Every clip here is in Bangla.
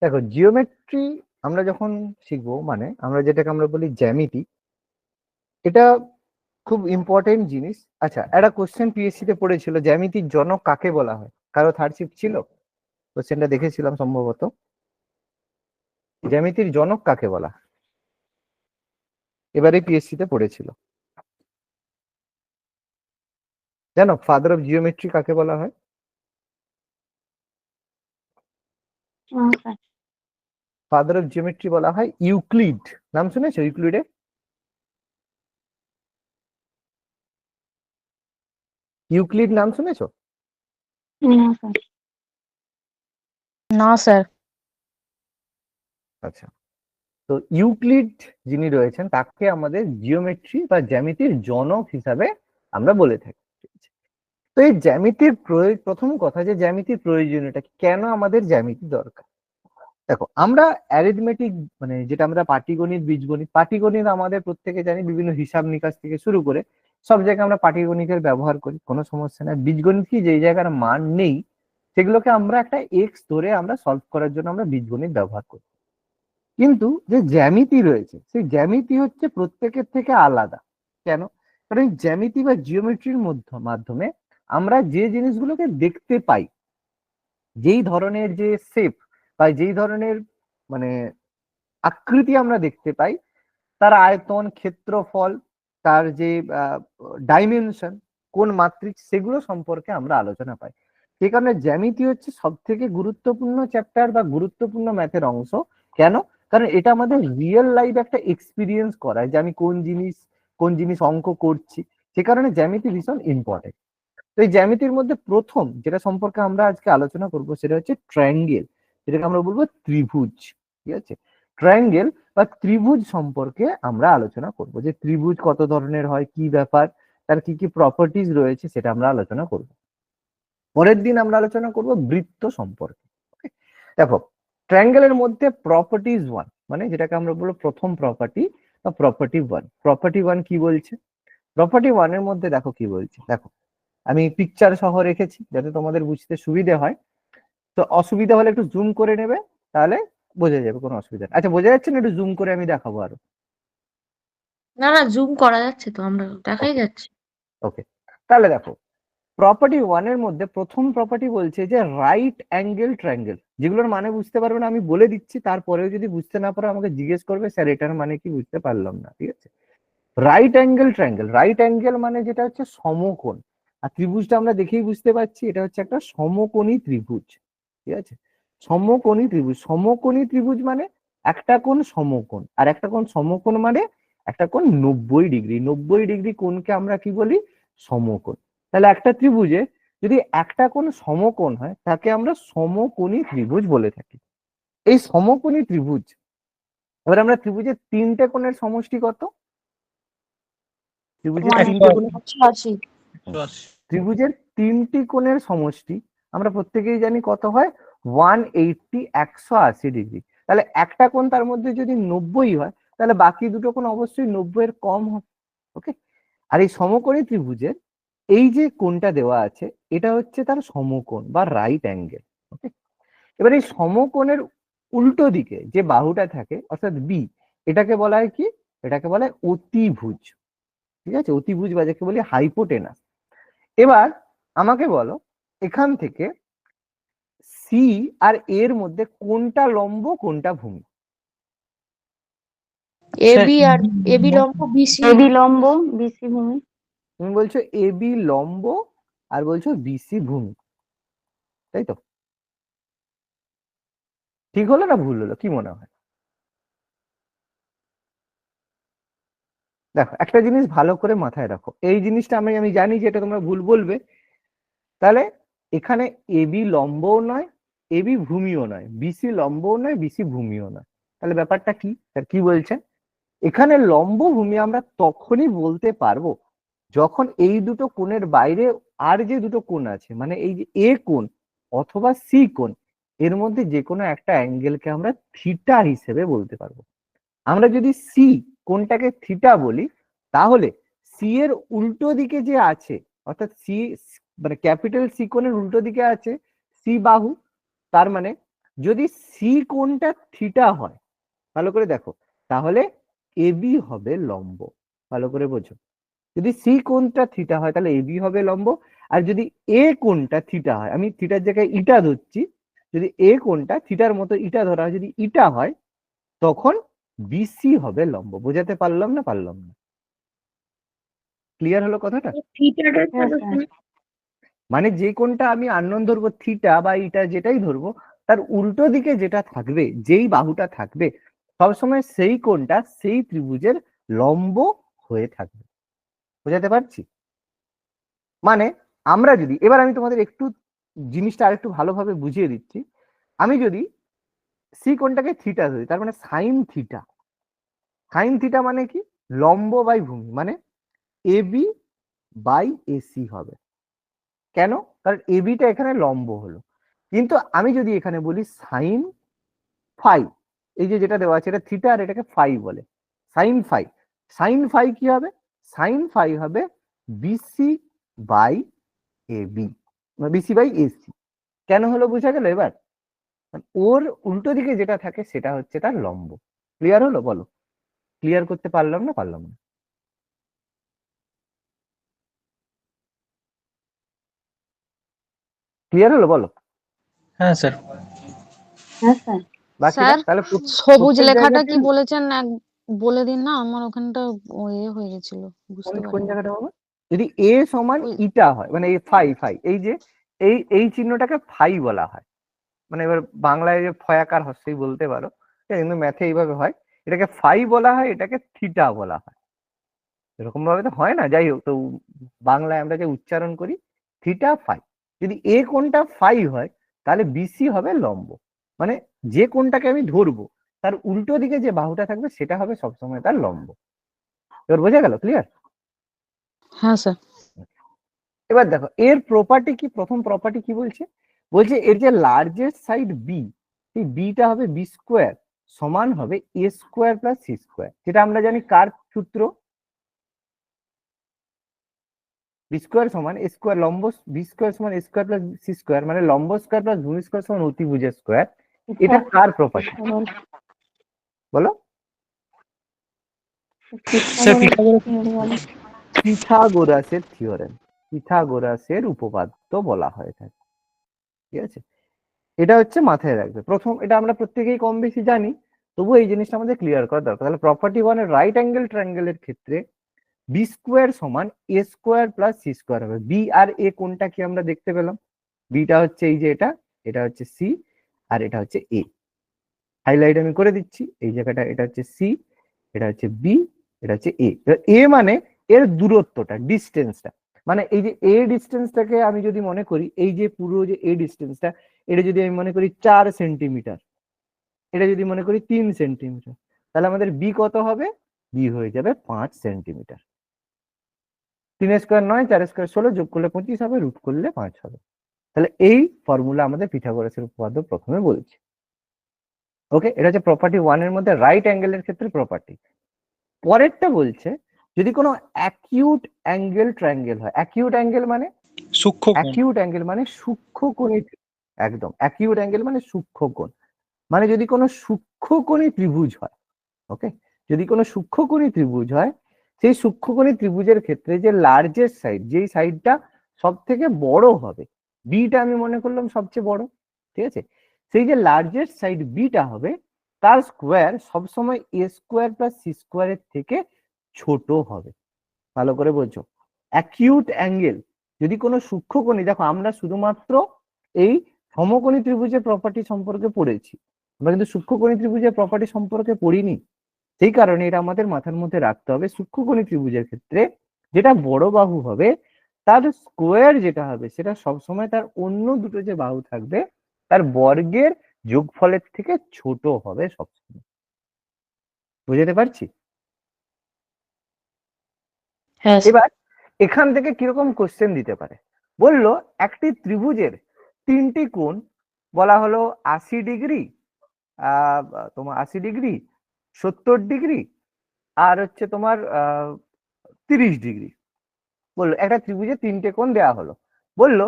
দেখো, জিওমেট্রি আমরা যখন শিখবো, মানে আমরা যেটাকে আমরা বলি জ্যামিতি, এটা খুব ইম্পর্টেন্ট জিনিস। আচ্ছা, একটা কোশ্চেন পিএসসি তে পড়েছিল, জ্যামিতির জনক কাকে বলা হয়? কারো থার্ড শিফট ছিল? কোশ্চেনটা দেখেছিলাম সম্ভবত। জ্যামিতির জনক কাকে বলা হয়? এবারে পিএসসি তে পড়েছিল। জানো ফাদার অফ জিওমেট্রি কাকে বলা হয়? ফাদার অফ জিওমেট্রি বলা হয় ইউক্লিড। নাম শুনেছো ইউক্লিডের? ইউক্লিড নাম শুনেছো? না স্যার। আচ্ছা, তো ইউক্লিড যিনি রয়েছেন তাকে আমাদের জিওমেট্রি বা জ্যামিতির জনক হিসাবে আমরা বলে থাকি। ঠিক আছে? তো এই জ্যামিতির প্রথম কথা, যে জ্যামিতির প্রয়োজনীয়তা কি? কেন আমাদের জ্যামিতি দরকার? দেখো, আমরা অ্যারিথমেটিক, মানে যেটা আমরা পাটিগণিত, বীজগণিত, পাটিগণিত আমাদের প্রত্যেকে জানি, বিভিন্ন হিসাব নিকাশ থেকে শুরু করে সব জায়গায় আমরা পাটিগণিতের ব্যবহার করি, কোনো সমস্যা নাই। বীজগণিত কি, যেই জায়গার মান নেই সেগুলোকে আমরা একটা এক্স ধরে আমরা সলভ করার জন্য আমরা বীজগণিত ব্যবহার করি। কিন্তু যে জ্যামিতি রয়েছে, সেই জ্যামিতি হচ্ছে প্রত্যেকের থেকে আলাদা। কেন? কারণ এই জ্যামিতি বা জিওমেট্রির মাধ্যমে আমরা যে জিনিসগুলোকে দেখতে পাই, যেই ধরনের যে শেপ বা যেই ধরনের মানে আকৃতি আমরা দেখতে পাই, তার আয়তন, ক্ষেত্রফল, তার যে ডাইমেনশন, কোন মাত্রিক, সেগুলো সম্পর্কে আমরা আলোচনা পাই। সেই কারণে জ্যামিতি হচ্ছে সব থেকে গুরুত্বপূর্ণ চ্যাপ্টার বা গুরুত্বপূর্ণ ম্যাথের অংশ। কেন? কারণ এটা আমাদের রিয়েল লাইফ একটা এক্সপিরিয়েন্স করায়, যে আমি কোন জিনিস অঙ্ক করছি। সে কারণে জ্যামিতি ভীষণ ইম্পর্টেন্ট। তো এই জ্যামিতির মধ্যে প্রথম যেটা সম্পর্কে আমরা আজকে আলোচনা করব সেটা হচ্ছে ট্রায়াঙ্গেল, যেটাকে আমরা বলবো ত্রিভুজ। ঠিক আছে? ট্রায়াঙ্গেল বা ত্রিভুজ সম্পর্কে আমরা আলোচনা করব, যে ত্রিভুজ কত ধরনের হয়, কি ব্যাপার, তার কি কি প্রপার্টিজ রয়েছে, সেটা আমরা আলোচনা করব। পরের দিন আমরা আলোচনা করব বৃত্ত সম্পর্কে। Okay? দেখো, ট্রায়াঙ্গেলের মধ্যে প্রপার্টিজ ওয়ান, মানে যেটাকে আমরা বলবো প্রথম প্রপার্টি বা প্রপার্টি ওয়ান। প্রপার্টি ওয়ান কি বলছে? প্রপার্টি ওয়ানের মধ্যে দেখো কি বলছে। দেখো, আমি পিকচার সহ রেখেছি যাতে তোমাদের বুঝতে সুবিধে হয়। তো অসুবিধা হলে একটু জুম করে নেবে, তাহলে বোঝা যাবে, কোনো অসুবিধা নেই। আচ্ছা, বোঝা যাচ্ছে না? একটু জুম করে আমি দেখাবো আরো। না না, জুম করা যাচ্ছে তো, আমরা দেখাই ওকে, যাচ্ছে। ওকে। তাহলে দেখো, প্রপার্টি ওয়ানের মধ্যে প্রথম প্রপার্টি বলছে যে রাইট অ্যাঙ্গেল ট্রায়াঙ্গেল। যেগুলোর মানে বুঝতে পারবে না আমি বলে দিচ্ছি, তারপরেও যদি বুঝতে না পারো আমাকে জিজ্ঞেস করবে, স্যার এটার মানে কি, বুঝতে পারলাম না। ঠিক আছে? Right angle triangle, right angle মানে যেটা হচ্ছে সমকোণ। আর ত্রিভুজটা আমরা দেখেই বুঝতে পারছি এটা হচ্ছে একটা সমকোণী ত্রিভুজ। ঠিক আছে? সমকোণী ত্রিভুজ, সমকোণী ত্রিভুজ মানে একটা কোণ সমকোণ, আর একটা কোণ সমকোণ মানে একটা কোণ 90 ডিগ্রি। 90 ডিগ্রি কোণকে আমরা কি বলি? সমকোণ। তাহলে একটা ত্রিভুজে যদি একটা কোণ সমকোণ হয় তাকে আমরা সমকোণী ত্রিভুজ বলে থাকি। এই সমকোণী ত্রিভুজ, এবার আমরা ত্রিভুজের তিনটে কোণের সমষ্টি কত? ত্রিভুজের তিনটে কোণের 180। ত্রিভুজের তিনটি কোণের সমষ্টি আমরা প্রত্যেকেই জানি কত হয়? 180, 180 ডিগ্রি। তাহলে একটা কোণ তার মধ্যে যদি 90 হয়, তাহলে বাকি দুটো কোণ অবশ্যই 90-এর কম হবে। ওকে? আর এই সমকোণী ত্রিভুজের এই যে কোণটা দেওয়া আছে, এটা হচ্ছে তার সমকোণ বা রাইট অ্যাঙ্গেল। ওকে? এবার এই সমকোণের উল্টো দিকে যে বাহুটা থাকে, অর্থাৎ বি, এটাকে বলা হয় কি? এটাকে বলা হয় অতিভুজ। ঠিক আছে? অতিভুজ বা যাকে বলি হাইপোটেনাস। এবার আমাকে বলো, এখান থেকে সি আর এর মধ্যে কোনটা লম্ব, কোনটা ভূমি? এবি আর এবি লম্ব বিসি। এবি লম্ব, বিসি ভূমি। তুমি বলছো এ বি লম্ব আর বলছো বিসি ভূমি, তাই তো? ঠিক হলো না ভুল হলো, কি মনে হয়? দেখো, একটা জিনিস ভালো করে মাথায় রাখো, এই জিনিসটা আমি আমি জানি যে এটা তোমরা ভুল বলবে। তাহলে এখানে এবি লম্বও নয়, এবি ভূমিও নয়, বিসি লম্বও নয়, বিসি ভূমিও নয়। তাহলে ব্যাপারটা কি? স্যার কি বলছেন? এখানে লম্ব ভূমি আমরা তখনই বলতে পারবো যখন এই দুটো কোণের বাইরে আর যে দুটো কোণ আছে, মানে এই যে এ কোণ অথবা সি কোণ, এর মধ্যে যে কোনো একটা অ্যাঙ্গেলকে আমরা থিটা হিসেবে বলতে পারবো। আমরা যদি সি কোণটাকে থিটা বলি, তাহলে সি এর উল্টো দিকে যে আছে, অর্থাৎ সি, মানে ক্যাপিটাল সি কোণের উল্টো দিকে আছে সি বাহু, তার মানে যদি সি কোণটা থিটা হয়, ভালো করে দেখো, তাহলে এবি হবে লম্ব। ভালো করে বোঝো, যদি সি কোণটা থিটা হয় তাহলে এবি হবে লম্ব। আর যদি এ কোণটা থিটা হয়, আমি থিটার জায়গায় ইটা ধরছি, যদি এ কোণটা থিটার মতো ইটা ধরা হয়, যদি ইটা হয়, তখন বিসি হবে লম্ব। বোঝাতে পারলাম না পারলাম না? ক্লিয়ার হলো কথাটা? থিটাটা হ্যাঁ স্যার। মানে যে কোণটা আমি আননোন ধরবো, থিটা বা ইটা যেটাই ধরবো, তার উল্টো দিকে যেটা থাকবে, যেই বাহুটা থাকবে, সবসময় সেই কোণটা সেই ত্রিভুজের লম্ব হয়ে থাকবে। বোঝাতে পারছি? মানে আমরা যদি, এবার আমি তোমাদের একটু জিনিসটা আরেকটু ভালোভাবে বুঝিয়ে দিচ্ছি। আমি যদি সি কোণটাকে থিটা ধরি, তার মানে সাইন থিটা। সাইন থিটা মানে কি? লম্ব বাই ভূমি, মানে এবি বাই এসি হবে। কেন? কারণ এবিটা এখানে লম্ব হলো। কিন্তু আমি যদি এখানে বলি সাইন ফাই, এই যে যেটা দেওয়া আছে এটা থিটা আর এটাকে ফাই বলে, সাইন ফাই। সাইন ফাই কি হবে? সাইন ফাই হবে BC by AB, BC by AC. কেন হলো বোঝা গেল এবার? ওর উল্টো দিকে যেটা থাকে সেটা হচ্ছে তার লম্ব। ক্লিয়ার হলো? বলো, ক্লিয়ার করতে পারলাম না পারলাম না? ক্লিয়ার হলো? বলো হ্যাঁ স্যার। হ্যাঁ স্যার। বাকিরা স্যার, তাহলে সবুজ প্রত্যেক লেখাটা জায়গাতে। কি বলেছেন বলে দিন না, আমার ওখানটা ইয়ে হয়ে গেছিল, বুঝতে কোন পারিনি। জায়গাটা বাবা? যদি এ সমান ওই ইটা হয়, মানে এই ফাই ফাই, এই যে এই চিহ্নটাকে ফাই বলা হয়। মানে এবার বাংলায় যে ফয়াকার হস্যই বলতে পারো, ঠিক আছে, কিন্তু ম্যাথে এইভাবে হয়। এটাকে ফাই বলা হয়, এটাকে থিটা বলা হয়। এরকম ভাবে তো হয় না, যাই হোক, তো বাংলায় আমরা যে উচ্চারণ করি থিটা ফাই। যদি এ কোণটা ফাই হয়, তাহলে বিসি হবে লম্ব। মানে যে কোণটাকে আমি ধরবো তার উল্টো দিকে যে বাহুটা থাকবে সেটা হবে সবসময় তার লম্ব। এবার বোঝা গেল? ক্লিয়ার? হ্যাঁ স্যার। এবার দেখো এর প্রপার্টি কি, প্রথম প্রপার্টি কি বলছে? বলছে এর যে লার্জেস্ট সাইড বি, সেই বিটা হবে বি স্কোয়ার সমান হবে এ স্কোয়ার প্লাস সি স্কোয়ার, যেটা আমরা জানি কার সূত্র? বি স্কোয়ার সমান এ স্কোয়ার, লম্ব বি স্কোয়ার সমান এ স্কোয়ার প্লাস সি স্কোয়ার, মানে লম্ব স্কোয়ার প্লাস ভূমি স্কোয়ার সমান অতিভুজের স্কোয়ার। এটা কার প্রপার্টি বলো? পিথাগোরাসের থিওরেম, পিথাগোরাসের উপপাদ্য বলা হয়ে থাকে। ঠিক আছে, এটা হচ্ছে মাথায় রাখবে। প্রথম, এটা আমরা প্রত্যেকেই কম বেশি জানি, তবু এই জিনিসটা আমাদের ক্লিয়ার করা দরকার। তাহলে প্রপার্টি ওয়ানের রাইট অ্যাঙ্গেল ট্রায়াঙ্গেলের ক্ষেত্রে বি স্কোয়ার সমান এ স্কোয়ার প্লাস সি স্কোয়ার হবে। বি আর এ কোনটা কি আমরা দেখতে পেলাম? বিটা হচ্ছে এই যে এটা, এটা হচ্ছে সি, আর এটা হচ্ছে এ। হাইলাইট আমি করে দিচ্ছি এই জায়গাটা, এটা হচ্ছে সি, এটা হচ্ছে বি, এটা হচ্ছে এ। এ মানে এর দূরত্বটা, ডিস্টেন্সটা। মানে এই যে এ ডিস্টেন্সটাকে আমি যদি মনে করি, এই যে পুরো যে এ ডিস্টেন্সটা, এটা যদি আমি মনে করি 4 সেন্টিমিটার, এটা যদি মনে করি 3 সেন্টিমিটার, তাহলে আমাদের বি কত হবে? বি হয়ে যাবে 5 সেন্টিমিটার। 3 স্কোয়ার 9, 4 স্কোয়ার 16, যোগ করলে 25 হবে, রুট করলে 5 হবে। তাহলে এই ফর্মুলা আমাদের পিথাগোরাসের উপপাদ্য প্রথমে বলছে। ওকে, এটা হচ্ছে প্রপার্টি ওয়ানের মধ্যে রাইট অ্যাঙ্গেলের ক্ষেত্রে প্রপার্টি। পরেরটা বলছে যদি কোনো অ্যাকিউট অ্যাঙ্গেল ট্রায়াঙ্গেল হয়। অ্যাকিউট অ্যাঙ্গেল মানে, সূক্ষ্ম কোণ। অ্যাকিউট অ্যাঙ্গেল মানে সূক্ষ্মকোণী, একদম অ্যাকিউট অ্যাঙ্গেল মানে সূক্ষ্মকোণ। মানে যদি কোনো সূক্ষ্মকোণী ত্রিভুজ হয়, ওকে, যদি কোনো সূক্ষ্মকোণী ত্রিভুজ হয়, সেই সূক্ষ্মকোণী ত্রিভুজের ক্ষেত্রে যে লার্জেস্ট সাইড, যেই সাইডটা সব থেকে বড় হবে, বিটা আমি মনে করলাম সবচেয়ে বড়, ঠিক আছে, সেই যে লার্জেস্ট সাইড বিটা হবে, তার স্কোয়ার সবসময় এ স্কোয়ার প্লাস সি স্কোয়ারের থেকে ছোট হবে। ভালো করে বোঝো, অ্যাকিউট অ্যাঙ্গেল যদি কোনো সূক্ষ্মকোণী, দেখো আমরা শুধুমাত্র এই সমকোণী ত্রিভুজের প্রপার্টি সম্পর্কে পড়েছি, আমরা কিন্তু সূক্ষ্মকোণী ত্রিভুজের প্রপার্টি সম্পর্কে পড়িনি। সেই কারণে এটা আমাদের মাথার মধ্যে রাখতে হবে, সূক্ষ্মকোণী ত্রিভুজের ক্ষেত্রে যেটা বড় বাহু হবে, তার স্কোয়ার যেটা হবে সেটা সবসময় তার অন্য দুটো যে বাহু থাকবে তার বর্গের যোগফলের থেকে ছোট হবে সবসময়। বুঝতে পারছি? হ্যাঁ স্যার। এবার এখান থেকে কিরকম কোশ্চেন দিতে পারে? বললো একটি ত্রিভুজের 3টি কোণ বলা হলো 80 ডিগ্রি, তোমার 80 ডিগ্রি, 70 ডিগ্রি, আর হচ্ছে তোমার 30 ডিগ্রি। বললো একটা ত্রিভুজে 3টে কোণ দেওয়া হলো। বললো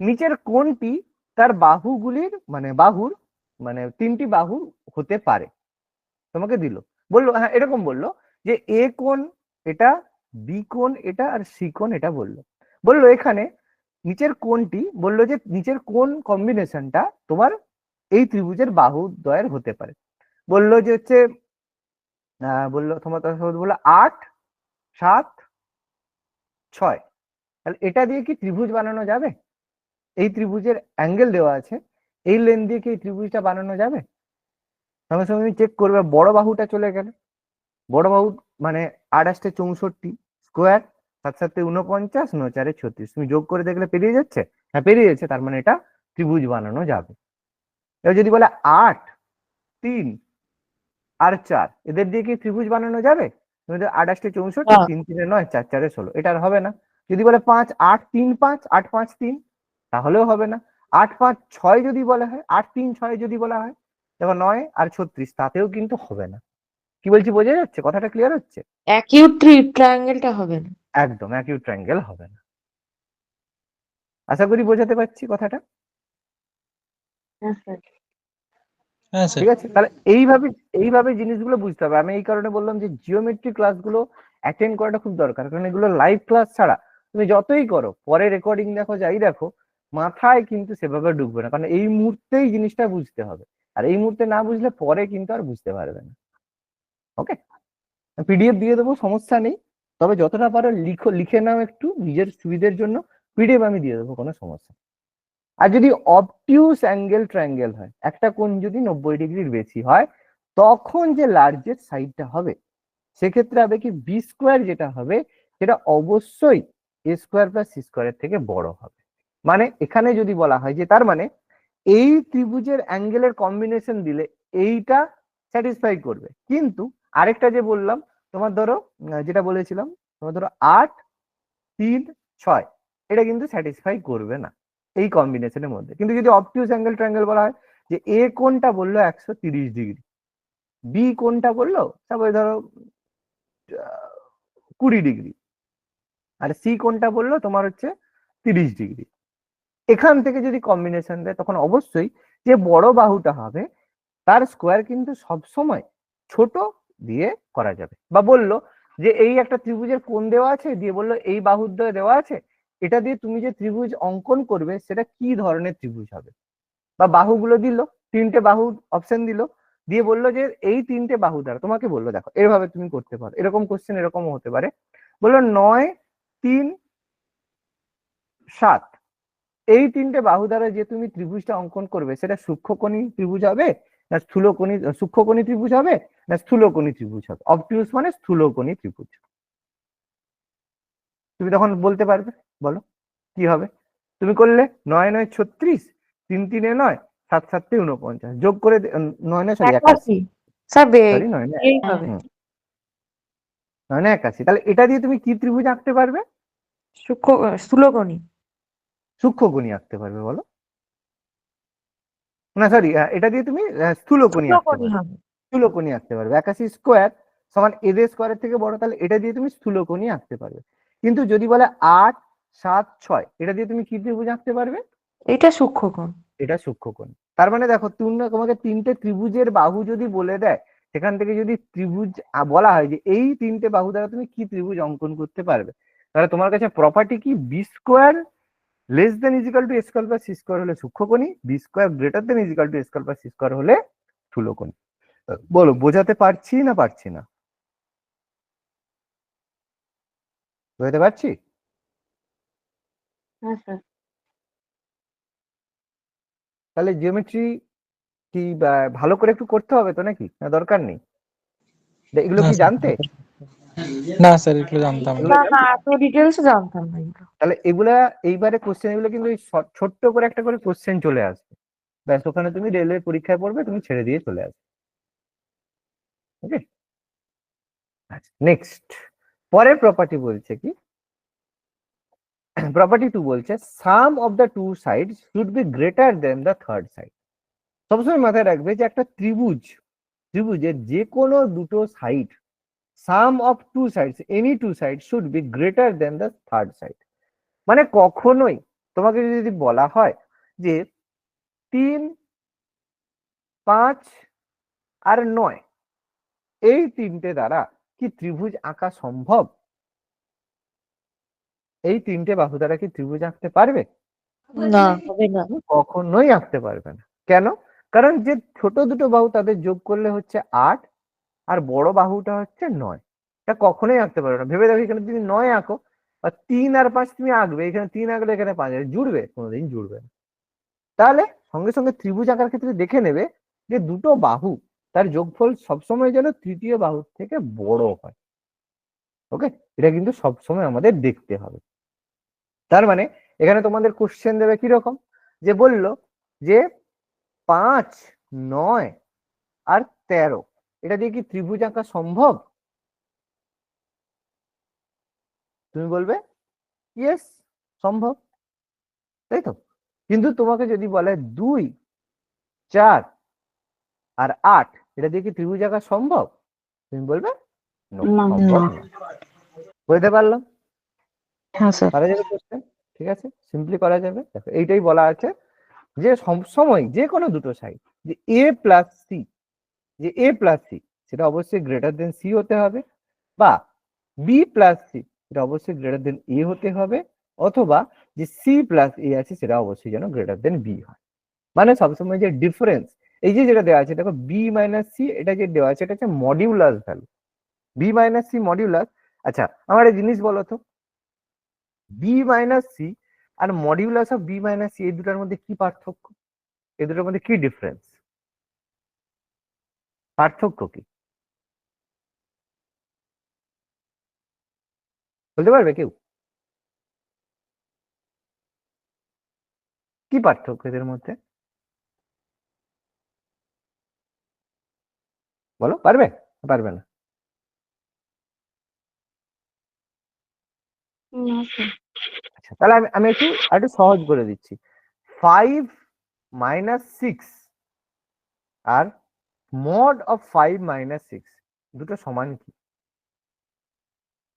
নিচের কোণটি তার বাহুগুলির, মানে বাহুর মানে তিনটি বাহু হতে পারে, তোমাকে দিল, বললো হ্যাঁ এরকম বললো যে এ কোণ এটা, বি কোণ এটা, আর সি কোণ এটা বললো। বললো এখানে নিচের কোণটি, বললো যে নিচের কোণ কম্বিনেশনটা তোমার এই ত্রিভুজের বাহু দ্বয়ের হতে পারে। বললো যে হচ্ছে বললো তোমার বললো 8, 7, 6, তাহলে এটা দিয়ে কি ত্রিভুজ বানানো যাবে? এই ত্রিভুজের অ্যাঙ্গেল দেওয়া আছে, এই লেন দিয়ে কি এই ত্রিভুজটা বানানো যাবে? সঙ্গে সঙ্গে তুমি চেক করবে, বড় বাহুটা চলে গেলে, বড় বাহু মানে 8 × 8 = 64 স্কোয়ার, 7 × 7 = 49, 9 × 4 = 36, তুমি যোগ করে দেখলে পেরিয়ে যাচ্ছে, হ্যাঁ পেরিয়ে যাচ্ছে, তার মানে এটা ত্রিভুজ বানানো যাবে। এবার যদি বলে 8, 3 আর 4, এদের দিয়ে কি ত্রিভুজ বানানো যাবে? তুমি 8 × 8 = 64, 3 × 3 = 9, 4 × 4 = 16, এটা আর হবে না। যদি বলে 5, 8, 3, 5, 8, 5, 3, তাহলেও হবে না। 8, 5, 6 যদি বলা হয়, 8, 3, 6 যদি বলা হয়, দেখো 9 আর 36, তাতেও কিন্তু হবে না। কি বলছি বোঝা যাচ্ছে? কথাটা ক্লিয়ার হচ্ছে? অ্যাকিউট ট্রায়াঙ্গেলটা হবে না। একদম অ্যাকিউট ট্রায়াঙ্গেল হবে না। আশা করি বোঝাতে পারছি কথাটা। হ্যাঁ স্যার। হ্যাঁ স্যার। ঠিক আছে, তাহলে এইভাবে জিনিসগুলো বুঝতে হবে। আমি এই কারণে বললাম যে জিওমেট্রি ক্লাসগুলো অ্যাটেন্ড করাটা খুব দরকার, কারণ এগুলো লাইভ ক্লাস ছাড়া তুমি যতই করো, পরে রেকর্ডিং দেখো, যাই দেখো, মাথায় কিন্তু সেভাবে ঢুকবে না, কারণ এই মুহূর্তেই জিনিসটা বুঝতে হবে, আর এই মুহূর্তে না বুঝলে পরে কিন্তু আর বুঝতে পারবে না। ওকে, পিডিএফ দিয়ে দেবো, সমস্যা নেই, তবে যতটা পারো লিখে নাও একটু নিজের সুবিধের জন্য। পিডিএফ আমি দিয়ে দেবো, কোনো সমস্যা। আর যদি অবটিউস অ্যাঙ্গেল ট্রায়াঙ্গেল হয়, একটা কোণ যদি 90 ডিগ্রির বেশি হয়, তখন যে লার্জেস্ট সাইডটা হবে, সেক্ষেত্রে হবে কি বি স্কোয়ার যেটা হবে, সেটা অবশ্যই এ স্কোয়ার প্লাস সি স্কোয়ারের থেকে বড় হবে। মানে এখানে যদি বলা হয় যে তার মানে এই ত্রিভুজের অ্যাঙ্গেলের কম্বিনেশন দিলে এইটা স্যাটিসফাই করবে, কিন্তু আরেকটা যে বললাম তোমার ধরো যেটা বলেছিলাম, তোমার ধরো 8, 3, 6, এটা কিন্তু স্যাটিসফাই করবে না এই কম্বিনেশনের মধ্যে। কিন্তু যদি অবটিউস অ্যাঙ্গেল ট্রায়াঙ্গেল বলা হয়, যে এ কোণটা বললো 130 ডিগ্রি, বি কোণটা বললো তারপরে ধরো 20 ডিগ্রি, আর সি কোণটা বললো তোমার হচ্ছে 30 ডিগ্রি, এখান থেকে যদি কম্বিনেশন দেয়, তখন অবশ্যই যে বড় বাহুটা হবে তার স্কোয়ার কিন্তু সবসময় ছোট দিয়ে করা যাবে। বা বললো যে এই একটা ত্রিভুজের কোণ দেওয়া আছে, দিয়ে বললো এই বাহুদ্বয় দেওয়া আছে, এটা দিয়ে তুমি যে ত্রিভুজ অঙ্কন করবে সেটা কি ধরনের ত্রিভুজ হবে, বা বাহুগুলো দিল, 3টে বাহু অপশন দিল, দিয়ে বললো যে এই 3টে বাহু দ্বারা তোমাকে বললো দেখো এভাবে তুমি করতে পারো, এরকম কোশ্চেন এরকমও হতে পারে। বললো 9, 3, 7, এই 3টে বাহু দ্বারা যে তুমি ত্রিভুজটা অঙ্কন করবে সেটা সূক্ষ্মকোণী ত্রিভুজ হবে না স্থূলকোণী, সূক্ষ্মকোণী ত্রিভুজ হবে না স্থূলকোণী ত্রিভুজ হবে? অবটিউস মানে স্থূলকোণী ত্রিভুজ। তুমি তখন বলতে পারবে, বলো কি হবে? তুমি করলে 9, 9, 36, 3, 3, 9, 7, 7, 49, যোগ করে 9, 9, সরি 81, স্যার সরি 9, এই হবে 9, 81, তাহলে এটা দিয়ে তুমি কি ত্রিভুজ আঁকতে পারবে? স্থূলকোণী। সূক্ষ্মকোণী আঁকতে পারবে, বলো না সরি, এটা দিয়ে তুমি স্থূলকোণী আঁকতে পারবে, হবে। স্থূলকোণী আঁকতে পারবে। 81 স্কোয়ার সমান এদের স্কোয়ারের থেকে বড়, তাহলে এটা দিয়ে তুমি স্থূলকোণী আঁকতে পারবে। কিন্তু যদি বলে 8, 7, 6, এটা দিয়ে তুমি কি ত্রিভুজ আঁকতে পারবে? এটা সূক্ষ্মকোণ। এটা সূক্ষ্মকোণ। তার মানে দেখো তোমাকে 3টে ত্রিভুজের বাহু যদি বলে দেয়, সেখান থেকে যদি ত্রিভুজ বলা হয় যে এই 3টে বাহু দ্বারা তুমি কি ত্রিভুজ অঙ্কন করতে পারবে, তাহলে তোমার কাছে প্রপার্টি কি, b square less than equal to a square plus C square হলে সূক্ষ্মকোণী, b square greater than equal to a square plus C square হলে স্থূলকোণী। বলো বোঝাতে পারছি না পারছি না? বোঝাতে পারছি? হ্যাঁ স্যার। তাহলে জিওমেট্রি কি ভালো করে একটু করতে হবে তো নাকি, না দরকার নেই? এগুলো না কি স্যার, জানতে? না স্যার এগুলো জানতাম না। না এত ডিটেলস জানতাম না এগুলো। তাহলে এগুলা এইবারে কোশ্চেন এগুলো কিন্তু ছোট্ট করে একটা করে কোশ্চেন চলে আসবে, ব্যাস ওখানে তুমি রেলওয়ে পরীক্ষায় পড়বে, তুমি ছেড়ে দিয়ে চলে আসবে। ওকে, আচ্ছা নেক্সট, পরের প্রপার্টি বলছে কি, প্রপার্টি 2 বলছে sum of the two sides should be greater than the third side. সবসময় মাথায় রাখবে যে একটা ত্রিভুজের যে কোনো দুটো সাইড, sum of two sides, any two side should be greater than the third side. মানে কখনোই তোমাকে যদি বলা হয় যে 3 5 আর 9 এই তিনটে দ্বারা কি ত্রিভুজ আঁকা সম্ভব? এই তিনটে বাহু দ্বারা কি ত্রিভুজ আঁকতে পারবে? না, হবে না। কখনোই আঁকতে পারবে না। কেন? কারণ যে ছোট দুটো বাহু তাদের যোগ করলে হচ্ছে 8 আর বড় বাহুটা হচ্ছে 9। এটা কখনোই আঁকতে পারবে না। ভেবে দেখো এখানে তুমি 9 আঁকো আর 3 আর 5 তুমি আঁকবে, এখানে 3 আঁকলে এখানে 5 জুড়বে? কোনোদিন জুড়বে না। তাহলে সঙ্গে সঙ্গে ত্রিভুজ আঁকার ক্ষেত্রে দেখে নেবে যে দুটো বাহু তার যোগফল সবসময় যেন তৃতীয় বাহুর থেকে বড় হয়। ওকে, এটা কিন্তু সবসময় আমাদের দেখতে হবে। তার মানে এখানে তোমাদের কোশ্চেন দেবে কিরকম, যে বলল যে 5, 9 আর 13 এটা দিয়ে কি ত্রিভুজ আঁকা সম্ভব? তুমি বলবে ইয়েস সম্ভব, তাই তো? কিন্তু তোমাকে যদি বলে 2, 4 আর 8 এটা দিয়ে কি ত্রিভুজ আঁকা সম্ভব? তুমি বলবে no, না। সম্ভব না। না। বুঝতে পারলাম? হ্যাঁ স্যার। পারা যাবে কোশ্চেন? ঠিক আছে, সিম্পলি করা যাবে। দেখো এইটাই বলা আছে যে সবসময় যে কোনো দুটো সাইড যে a প্লাস সি, যে a প্লাস সি সেটা অবশ্যই গ্রেটার দেন সি হতে হবে, বা b প্লাস সি এটা অবশ্যই গ্রেটার দেন a হতে হবে, অথবা যে c প্লাস a আছে সেটা অবশ্যই যেন গ্রেটার দেন b হয়। মানে সবসময় যে ডিফারেন্স এই যে যেটা দেওয়া আছে দেখো b মাইনাস সি এটা যে দেওয়া আছে এটা হচ্ছে modulus value, b minus c modulus. আচ্ছা আমার একটা জিনিস বলো তো, b মাইনাস সি আর modulus of b minus c এই দুটার মধ্যে কি পার্থক্য? এই দুটোর মধ্যে কি ডিফারেন্স? পার্থক্য কি বলতে পারবে কেউ? কি পার্থক্য এদের মধ্যে বলো, পারবে? পারবে না? না স্যার। আচ্ছা তাহলে আমি একটু একটু সহজ করে দিচ্ছি। 5 মাইনাস 6 আর মড অফ 5 মাইনাস 6 দুটো সমান কি?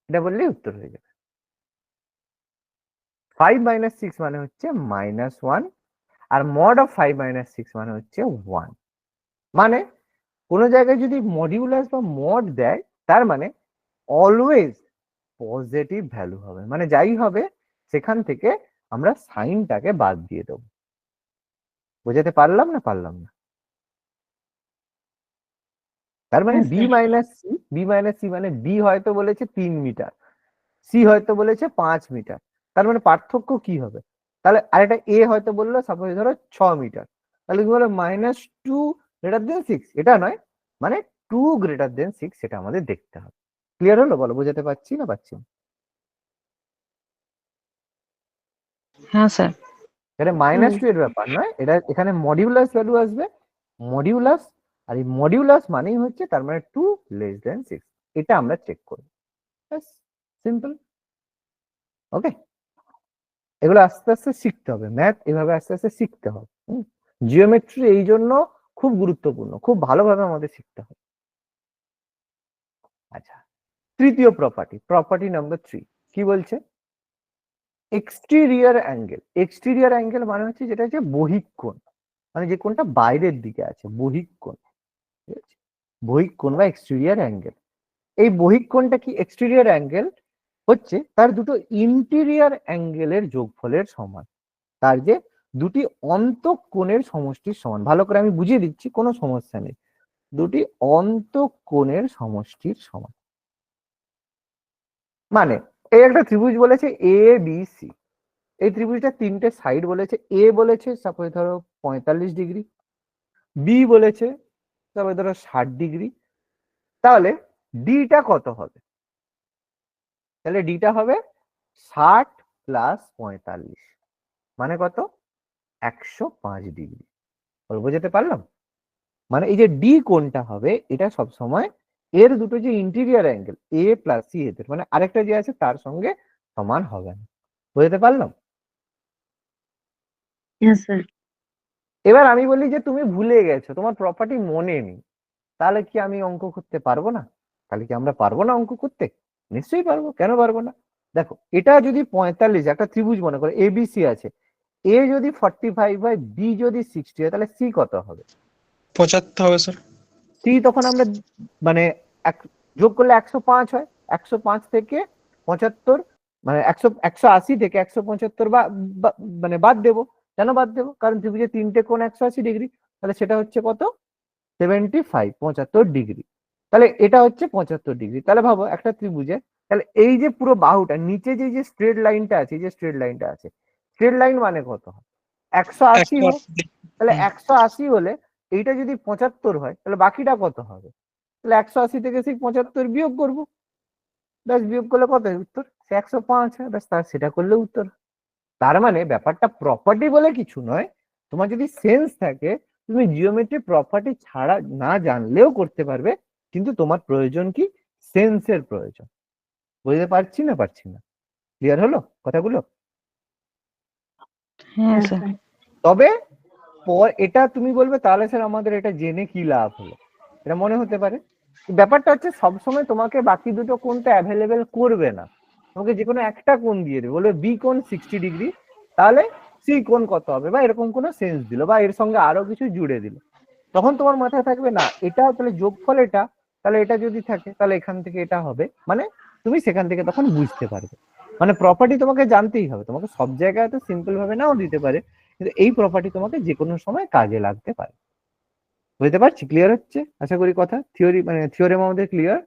এটা বললেই উত্তর হয়ে যাবে। 5 মাইনাস 6 মানে হচ্ছে -1 আর মড অফ 5 মাইনাস 6 মানে হচ্ছে 1। মানে কোনো জায়গায় যদি মডিউলাস বা মড দেয় তার মানে অলওয়েজ পজিটিভ ভ্যালু হবে, মানে যাই হবে সেখান থেকে আমরা সাইনটাকে বাদ দিয়ে দেবো। বোঝাতে পারলাম না পারলাম না? তার মানে হ্যাঁ b sir. Minus c, b minus c মানে বি হয়তো বলেছে 3 মিটার, সি হয়তো বলেছে 5 মিটার, তার মানে পার্থক্য কি হবে? তাহলে আরেকটা এ হয়তো বললো সাপোজ ধরো 6 মিটার, তাহলে কি বলে -2 গ্রেটার দেন 6? এটা নয়, মানে 2 গ্রেটার দেন 6 সেটা আমাদের দেখতে হবে। ক্লিয়ার হলো? বলো বোঝাতে পারছি না পারছি না? হ্যাঁ স্যার। এখানে -2 এর ব্যাপার নয়, এটা এখানে মডিউলাস ভ্যালু আসবে, মডিউলাস, আর এই মডিউলাস মানেই হচ্ছে তার মানে 2 লেস দেন 6, এটা আমরা চেক করব। ব্যাস, সিম্পল। ওকে, এগুলো আস্তে আস্তে শিখতে হবে, ম্যাথ এভাবে আস্তে আস্তে শিখতে হবে। জিওমেট্রি এই জন্য খুব গুরুত্বপূর্ণ, খুব ভালোভাবে আমাদের শিখতে হবে। আচ্ছা, তৃতীয় প্রপার্টি, প্রপার্টি নাম্বার 3 কি বলছে? Exterior angle. এক্সটেরিয়র অ্যাঙ্গেল মানে হচ্ছে যেটা হচ্ছে বহিঃকোণ, মানে যে কোণটা বাইরের দিকে আছে, বহিঃকোণ। ঠিক আছে, বহিঃকোণ বা এক্সটেরিয়র অ্যাঙ্গেল। এই বহিঃকোণটা কি? এক্সটেরিয়র অ্যাঙ্গেল হচ্ছে তার দুটো ইন্টেরিয়র অ্যাঙ্গেলের যোগফলের সমান, তার যে দুটি অন্তঃকোণের সমষ্টির সমান। ভালো করে আমি বুঝিয়ে দিচ্ছি, কোনো সমস্যা নেই। দুটি অন্তঃকোণের সমষ্টির সমান মানে এই একটা ত্রিভুজ বলেছে এ বি সি, এই ত্রিভুজটা তিনটে সাইড বলেছে, এ বলেছে সাপোজ ধরো 45 ডিগ্রি, বি বলেছে তারপরে ধরো 60 ডিগ্রি, তাহলে ডিটা কত হবে? তাহলে ডিটা হবে 60 প্লাস 45 মানে কত? 105 ডিগ্রি। বোঝাতে পারলাম? মানে এই যে ডি কোণটা হবে এটা সব সময় এর দুটো যে interior angle a plus c এদের মানে আরেকটা যে আছে তার সঙ্গে সমান হবে না। বুঝতে পারলাম? হ্যাঁ স্যার। এবার আমি বলি যে তুমি ভুলে গেছো, তোমার প্রপার্টি মনে নেই, তাহলে কি আমি অঙ্ক করতে পারবো না? তাহলে কি আমরা পারবো না অঙ্ক করতে? নিশ্চয়ই পারবো, কেন পারবো না? দেখো এটা যদি 45 একটা ত্রিভুজ মনে করো এবিসি আছে, এ যদি 45 হয়, বি যদি 60 হয়, তাহলে সি কত হবে? 75 হবে স্যার। সি তখন আমরা মানে যোগ করলে 105 হয়, 105 থেকে 75 মানে 180 থেকে 175 মানে বাদ দেবো। কেন বাদ দেবো? কারণ ত্রিভুজের তিনটে কোণ 180°, তাহলে সেটা হচ্ছে কত? 75, 75°। তাহলে এটা হচ্ছে 75°। তাহলে ভাবো একটা ত্রিভুজে, তাহলে এই যে পুরো বাহুটা নিচে যে স্ট্রেট লাইনটা আছে, এই যে স্ট্রেট লাইনটা আছে, স্ট্রেট লাইন মানে কত হয়? 180 হয়। তাহলে 180 হলে এইটা যদি 75 হয় তাহলে বাকিটা কত হবে? তাহলে 180 থেকে সেই 75 বিয়োগ করবো, ব্যাস বিয়োগ করলে কত হয় উত্তর? সে 105 হয়, ব্যাস তার সেটা করলে উত্তর। তার মানে ব্যাপারটা প্রপার্টি বলে কিছু নয়, তোমার যদি সেন্স থাকে তুমি জিওমেট্রি প্রপার্টি ছাড়া না জানলেও করতে পারবে, কিন্তু তোমার প্রয়োজন কি? সেন্সের প্রয়োজন। বুঝতে পারছি না? ক্লিয়ার হলো কথাগুলো? হ্যাঁ হ্যাঁ স্যার। স্যার। তবে এটা তুমি বলবে তাহলে স্যার আমাদের এটা জেনে কি লাভ হলো, এটা মনে হতে পারে। ব্যাপারটা হচ্ছে সবসময় তোমাকে বাকি দুটো কোণটা অ্যাভেলেবেল করবে না, তোমাকে যে কোনো একটা কোণ দিয়ে দেবে, বলবে বি কোণ 60°, তাহলে সি কোণ কত হবে, বা এরকম কোনো সেন্স দিল, বা এর সঙ্গে আরো কিছু জুড়ে দিল। তখন তোমার মাথায় থাকবে না এটা তাহলে যোগফল এটা, তাহলে এটা যদি থাকে তাহলে এখান থেকে এটা হবে, মানে তুমি সেখান থেকে তখন বুঝতে পারবে। মানে প্রপার্টি তোমাকে জানতেই হবে, তোমাকে সব জায়গায় তো সিম্পল ভাবে নাও দিতে পারে, কিন্তু এই প্রপার্টি তোমাকে যে কোনো সময় কাজে লাগতে পারে। বুঝতে পারছি? ক্লিয়ার হচ্ছে আশা করি কথা? থিওরি মানে থিওরেম আমাদের ক্লিয়ার?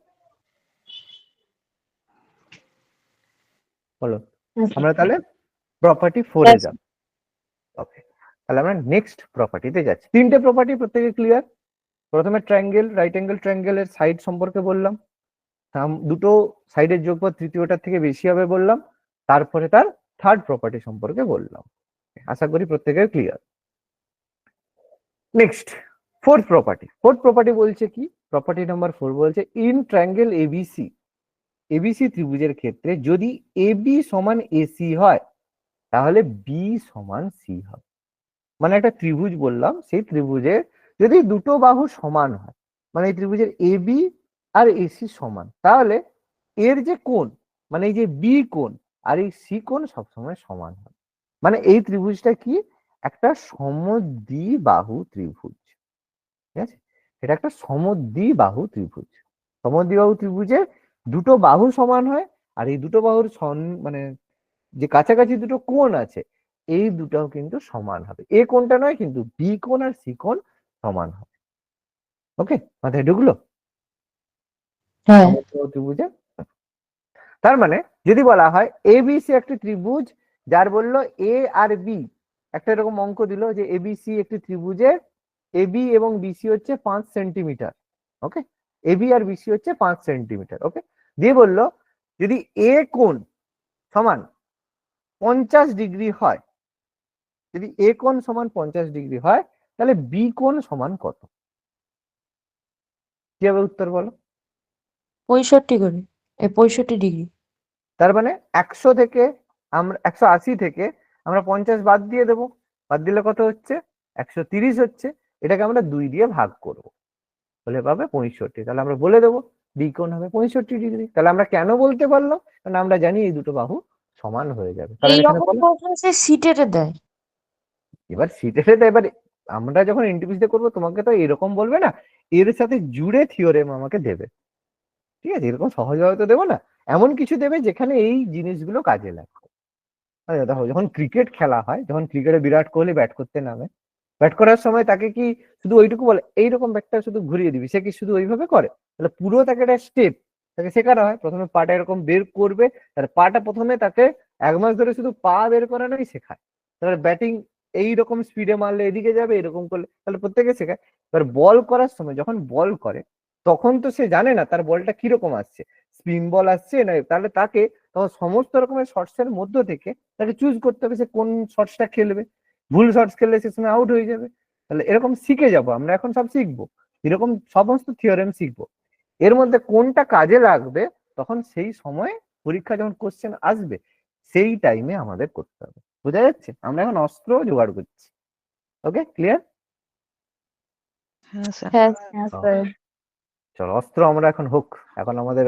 বলো। হ্যাঁ স্যার। আমরা তাহলে প্রপার্টি 4 এ Yes. যাব। ওকে, তাহলে আমরা নেক্সট প্রপার্টিতে যাচ্ছি। তিনটে প্রপার্টি প্রত্যেকে ক্লিয়ার? প্রথমে ট্রায়াঙ্গেল, রাইট অ্যাঙ্গেল ট্রায়াঙ্গেলের সাইড সম্পর্কে বললাম, দুটো সাইডের যোগফল তৃতীয়টার থেকে বেশি হবে বললাম, তারপরে তার থার্ড প্রপার্টি সম্পর্কে বললাম। আশা করি প্রত্যেকের ক্লিয়ার। নেক্সট ফোর্থ প্রপার্টি বলছে কি? প্রপার্টি নাম্বার 4 বলছে ইন ট্রায়াঙ্গেল এবিসি ত্রিভুজের ক্ষেত্রে যদি এবি সমান এসি হয় তাহলে বি সমান সি হবে। মানে একটা ত্রিভুজ বললাম, সেই ত্রিভুজের যদি দুটো বাহু সমান হয়, মানে এই ত্রিভুজের এবি আর এসি সমান, তাহলে এর যে কোণ মানে এই যে বি কোণ আর এই সি কোণ সবসময় সমান হয়। মানে এই ত্রিভুজটা কি? একটা সমদ্বিবাহু ত্রিভুজ। ঠিক আছে, এটা একটা সমদ্বিবাহু ত্রিভুজ। সমদ্বিবাহু ত্রিভুজের দুটো বাহু সমান হয়, আর এই দুটো বাহুর মানে যে কাছাকাছি দুটো কোণ আছে এই দুটাও কিন্তু সমান হবে। এ কোণটা নয়, কিন্তু বি কোণ আর সি কোণ সমান হবে। ওকে, মাথায় ঢুকলো? হ্যাঁ। সমদ্বিবাহু ত্রিভুজে তার মানে যদি বলা হয় এবিসি একটি ত্রিভুজ, যার বললো এ আর বি, একটা এরকম অঙ্ক দিল যে এবিসি একটি ত্রিভুজের এবি এবং বিসি হচ্ছে 5 সেন্টিমিটার। ওকে, এবি আর বিসি হচ্ছে 5 সেন্টিমিটার। ওকে, দিয়ে বললো যদি এ কোণ সমান 50° হয়, যদি এ কোণ সমান 50° হয় তাহলে বি কোণ সমান কত? কি হবে উত্তর বলো? 65 ডিগ্রি। তার মানে 100 থেকে আমরা 180 থেকে আমরা 50 বাদ দিয়ে দেবো, বাদ দিলে কত হচ্ছে? 130 হচ্ছে। এটাকে আমরা 2 দিয়ে ভাগ করব, বলে পাবে 65। তাহলে আমরা বলে দেবো বি কোণ হবে 65°। তাহলে আমরা কেন বলতে পারলাম? কারণ আমরা জানি এই দুটো বাহু সমান হয়ে যাবে। কারণ এখানে এইরকম প্রশ্ন সে সিটেটে দেয়। এবার শীতে এবার আমরা যখন ইন্টারভিউতে করবো তোমাকে তো এরকম বলবে না, এর সাথে জুড়ে থিওরেম আমাকে দেবে। ঠিক আছে, এরকম সহজভাবে তো দেবো না, এমন কিছু দেবে যেখানে এই জিনিসগুলো কাজে লাগবে। দেখো যখন ক্রিকেট খেলা হয়, যখন ক্রিকেটে বিরাট কোহলি ব্যাট করতে নামে, ব্যাট করার সময় তাকে কি শুধু ওইটুকু বলে এইরকম ব্যাটটা শুধু ঘুরিয়ে দিবি, সে কি শুধু ওইভাবে করে? তাহলে পুরো তাকে একটা স্টেপ তাকে শেখানো হয়। প্রথমে পাটা এরকম বের করবে, তার পাটা প্রথমে তাকে 1 মাস ধরে শুধু পা বের করানোই শেখায়। তারপরে ব্যাটিং এইরকম স্পিডে মারলে এদিকে যাবে, এরকম করলে, তাহলে প্রত্যেকে শেখায়। এবার বল করার সময় যখন বল করে তখন তো সে জানে না তার বলটা কিরকম আসছে, স্পিন বল আসছে না, তাহলে তাকে তখন সমস্ত রকমের শর্টস এর মধ্য থেকে তাকে চুজ করতে হবে সে কোন শর্টসটা খেলবে। ভুল শর্টস খেললে সে সময় আউট হয়ে যাবে। তাহলে এরকম শিখে যাব আমরা, এখন সব শিখবো, এরকম সমস্ত থিওরেম শিখবো। এর মধ্যে কোনটা কাজে লাগবে তখন সেই সময় পরীক্ষা যখন কোশ্চেন আসবে সেই টাইমে আমাদের করতে হবে। বোঝা যাচ্ছে? আমরা এখন অস্ত্র জোগাড় করছি। ওকে, ক্লিয়ার? হ্যাঁ স্যার। হ্যাঁ। হ্যাঁ স্যার। চলো অস্ত্র আমরা এখন হোক, এখন আমাদের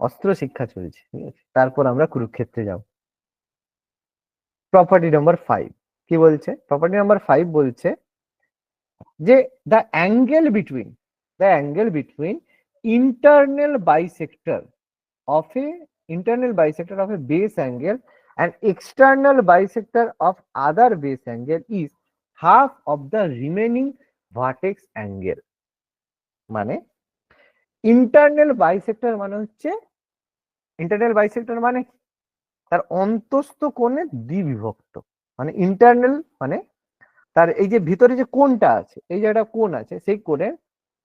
অস্ত্র শিক্ষা চলছে, ঠিক আছে? তারপর আমরা কুরুক্ষেত্রে যাব। প্রপার্টি নাম্বার 5 কি বলছে? প্রপার্টি নাম্বার 5 বলছে যে the angle between internal bisector of a internal bisector of a base angle and external bisector of other base angle is half of the remaining vertex angle. মানে ইন্টারনাল বাইসেক্টর মানে হচ্ছে তার অন্তস্থ কোণে দ্বিবিভক্ত, মানে ইন্টারনাল মানে তার এই যে ভিতরে যে কোণটা আছে, এই যে একটা কোণ আছে, সেই কোণের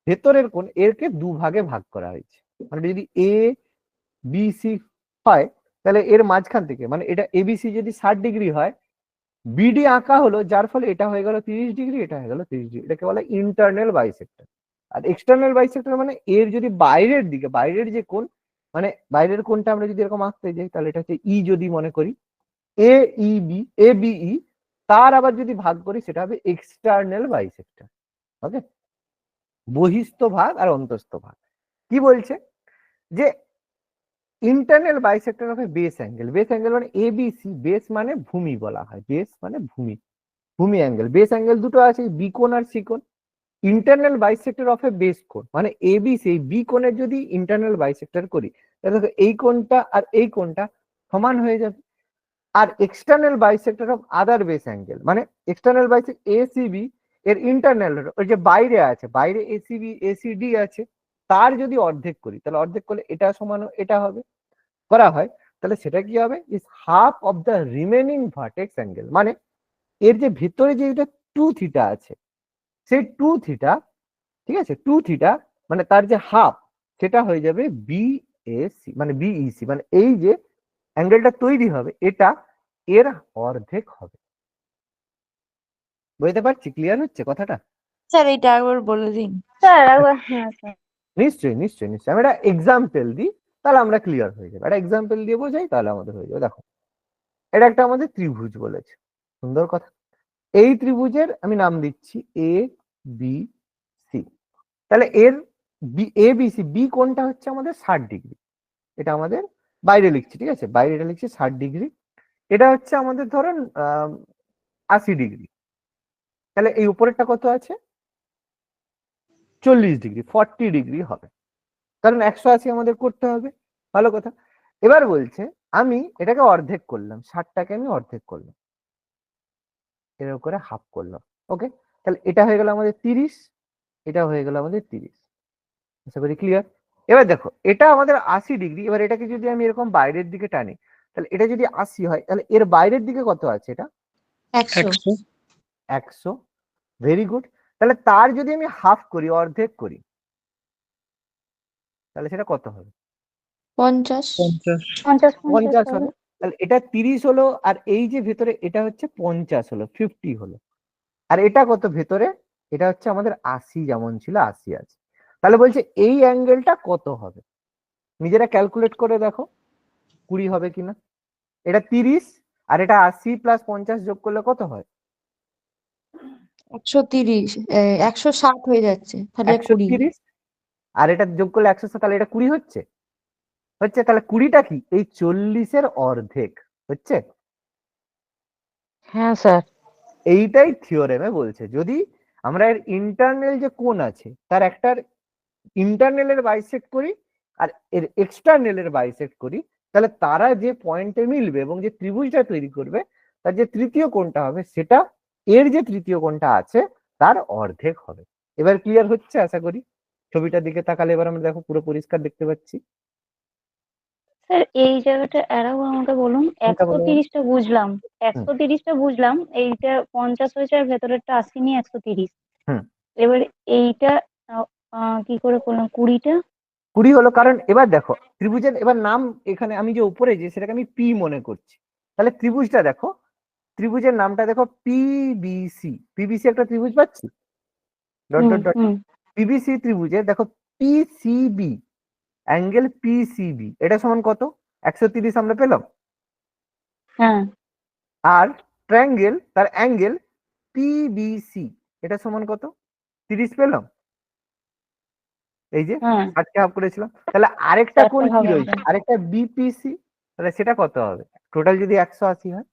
ভেতরের কোণ এরকে দুভাগে ভাগ করা হয়েছে। মানে যদি এ বি সি হয় তাহলে এর মাঝখান থেকে, মানে এটা এবিসি যদি 60 ডিগ্রি হয়, বিডি আঁকা হলো, যার ফলে এটা হয়ে গেল 30 ডিগ্রি, এটা হয়ে গেল 30 ডিগ্রি। এটাকে বলে ইন্টারনাল বাইসেক্টর। আর এক্সটার্নাল বাইসেক্টর মানে এর যদি বাইরের দিকে, বাইরের যে কোণ, মানে বাইরের কোণটা আমরা যদি এরকম আঁকতে যাই তাহলে এটা হচ্ছে ই, যদি মনে করি এ E B, A B E, তার আবার যদি ভাগ করি সেটা হবে এক্সটার্নাল বাইসেক্টর। ওকে, বহিস্থ ভাগ আর অন্তস্থ ভাগ। কি বলছে যে internal bisector of A base angle মানে এবিসি, বেস মানে ভূমি বলা হয়, বেস মানে ভূমি অ্যাঙ্গেল, বেস অ্যাঙ্গেল দুটো আছে, বি কোণ আর সি কোণ। Internal bisector of A base কোণ মানে এবিসি, বি কোণের যদি ইন্টারনাল বাইসেক্টর করি তাহলে দেখো এই কোণটা আর এই কোণটা সমান হয়ে যাবে। আর external bisector of other base angle মানে এক্সটার্নাল বাইসেক্টর এসিবি এর ইন্টারনাল, ওই যে বাইরে আছে, বাইরে এসিবি এসিডি আছে, তার যদি অর্ধেক করি তাহলে অর্ধেক করলে এটা সমান এটা হবে, করা হয় তাহলে সেটা কি হবে, is half of the remaining vertex angle. মানে এর যে ভিতরে যে এটা 2 থিটা আছে, সেই 2 থিটা, ঠিক আছে, 2 থিটা মানে তার যে হাফ সেটা হয়ে যাবে বিএসি মানে বিইসি, মানে এই যে অ্যাঙ্গেলটা তৈরি হবে এটা এর অর্ধেক হবে। বুঝতে পারছি? ক্লিয়ার হচ্ছে কথাটা? স্যার এটা একবার বলে দিন। স্যার একবার, হ্যাঁ স্যার। নিশ্চয়ই নিশ্চয়ই নিশ্চয়ই, আমি একটা এক্সাম্পল দিই তাহলে আমরা ক্লিয়ার হয়ে যাবে। একটা এক্সাম্পল দিয়ে বোঝাই তাহলে আমাদের হয়ে যাবে। দেখো, এটা একটা আমাদের ত্রিভুজ বলেছে, সুন্দর কথা। এই ত্রিভুজের আমি নাম দিচ্ছি এ বি সি। তাহলে এর এ বি সি, বি কোণটা হচ্ছে আমাদের 60 ডিগ্রি, এটা আমাদের বাইরে লিখছি, ঠিক আছে, বাইরে এটা লিখছি 60 ডিগ্রি। এটা হচ্ছে আমাদের ধরেন 80 ডিগ্রি। তাহলে এই উপরেরটা কত আছে? 40 ডিগ্রি, 40 ডিগ্রি হবে, কারণ 180 আমাদের করতে হবে। ভালো কথা। এবার বলছে আমি এটাকে অর্ধেক করলাম, 60টাকে আমি অর্ধেক করলাম, এর উপরে হাফ করলাম। ওকে, তাহলে এটা হয়ে গেল আমাদের 30, এটা হয়ে গেল আমাদের 30। আশা করি ক্লিয়ার। এবার দেখো এটা আমাদের 80 ডিগ্রি, এবার এটাকে যদি আমি এরকম বাইরের দিকে টানি তাহলে এটা যদি 80 হয় তাহলে এর বাইরের দিকে কত আছে? এটা 100 100। Very good. তাহলে তার যদি আমি হাফ করি, অর্ধেক করি, তাহলে সেটা কত হবে? 50 50 50 হবে। হলো। তাহলে এটা 30 হলো, আর এই যে ভেতরে এটা হচ্ছে 50 হলো, 50 হলো। আর এটা কত ভেতরে? এটা হচ্ছে আমাদের 80, যেমন ছিল 80 আছে। তাহলে বলছে এই অ্যাঙ্গেলটা কত হবে? নিজেরা ক্যালকুলেট করে দেখো 20 হবে কিনা। এটা 30 আর এটা 80 প্লাস 50 যোগ করলে কত হয়? 130 160 হয়ে যাচ্ছে, তাহলে 20। 130। আর এটা যোগ করলে 100, তাহলে এটা 20 হচ্ছে। তাহলে 20টা কি? এই 40-এর অর্ধেক হচ্ছে। হ্যাঁ স্যার। এইটাই থিওরেমে বলছে, যদি আমরা এর ইন্টারনাল যে কোণ আছে তার একটার ইন্টারনালের বাইসেক্ট করি আর এর এক্সটার্নালের বাইসেক্ট করি, তাহলে তারা যে পয়েন্টে মিলবে এবং যে ত্রিভুজটা তৈরি করবে তার যে তৃতীয় কোণটা হবে সেটা এর যে তৃতীয় কোণটা আছে তার অর্ধেক হবে। এবার ক্লিয়ার হচ্ছে আশা করি। ছবিটার দিকে তাকালে এবার আমরা দেখো পুরো পরিষ্কার দেখতে পাচ্ছি। স্যার এই জায়গাটা এরাও আমাকে বলুন, কোনটা বলো? 130টা বুঝলাম, 130টা বুঝলাম, এইটা 50 হয়েছে আর ভেতরেরটা 80 নিয়ে 130। হুম। এবার এইটা কি করে করলাম 20টা? 20 হলো, কারণ এবার দেখো ত্রিভুজের এবার নাম এখানে আমি যে উপরে যে সেটাকে আমি পি মনে করছি। তাহলে ত্রিভুজটা দেখো, ত্রিভুজের নামটা দেখো পিবিসি। পিবিসি একটা ত্রিভুজ পাচ্ছি, ডট ডট ডট। পিবিসি ত্রিভুজে দেখো পিসিবি, অ্যাঙ্গেল পিসিবি এটা সমান কত? 130 আমরা পেলাম। হ্যাঁ। আর ট্রায়াঙ্গেল তার অ্যাঙ্গেল পিবিসি এটা সমান কত? 30 পেলাম। এই যে হ্যাঁ 60কে হাফ করেছিলাম। তাহলে আরেকটা কোণ কি হবে। রয়েছে? আরেকটা বিপিসি, তাহলে সেটা কত হবে? টোটাল যদি 180 হয়।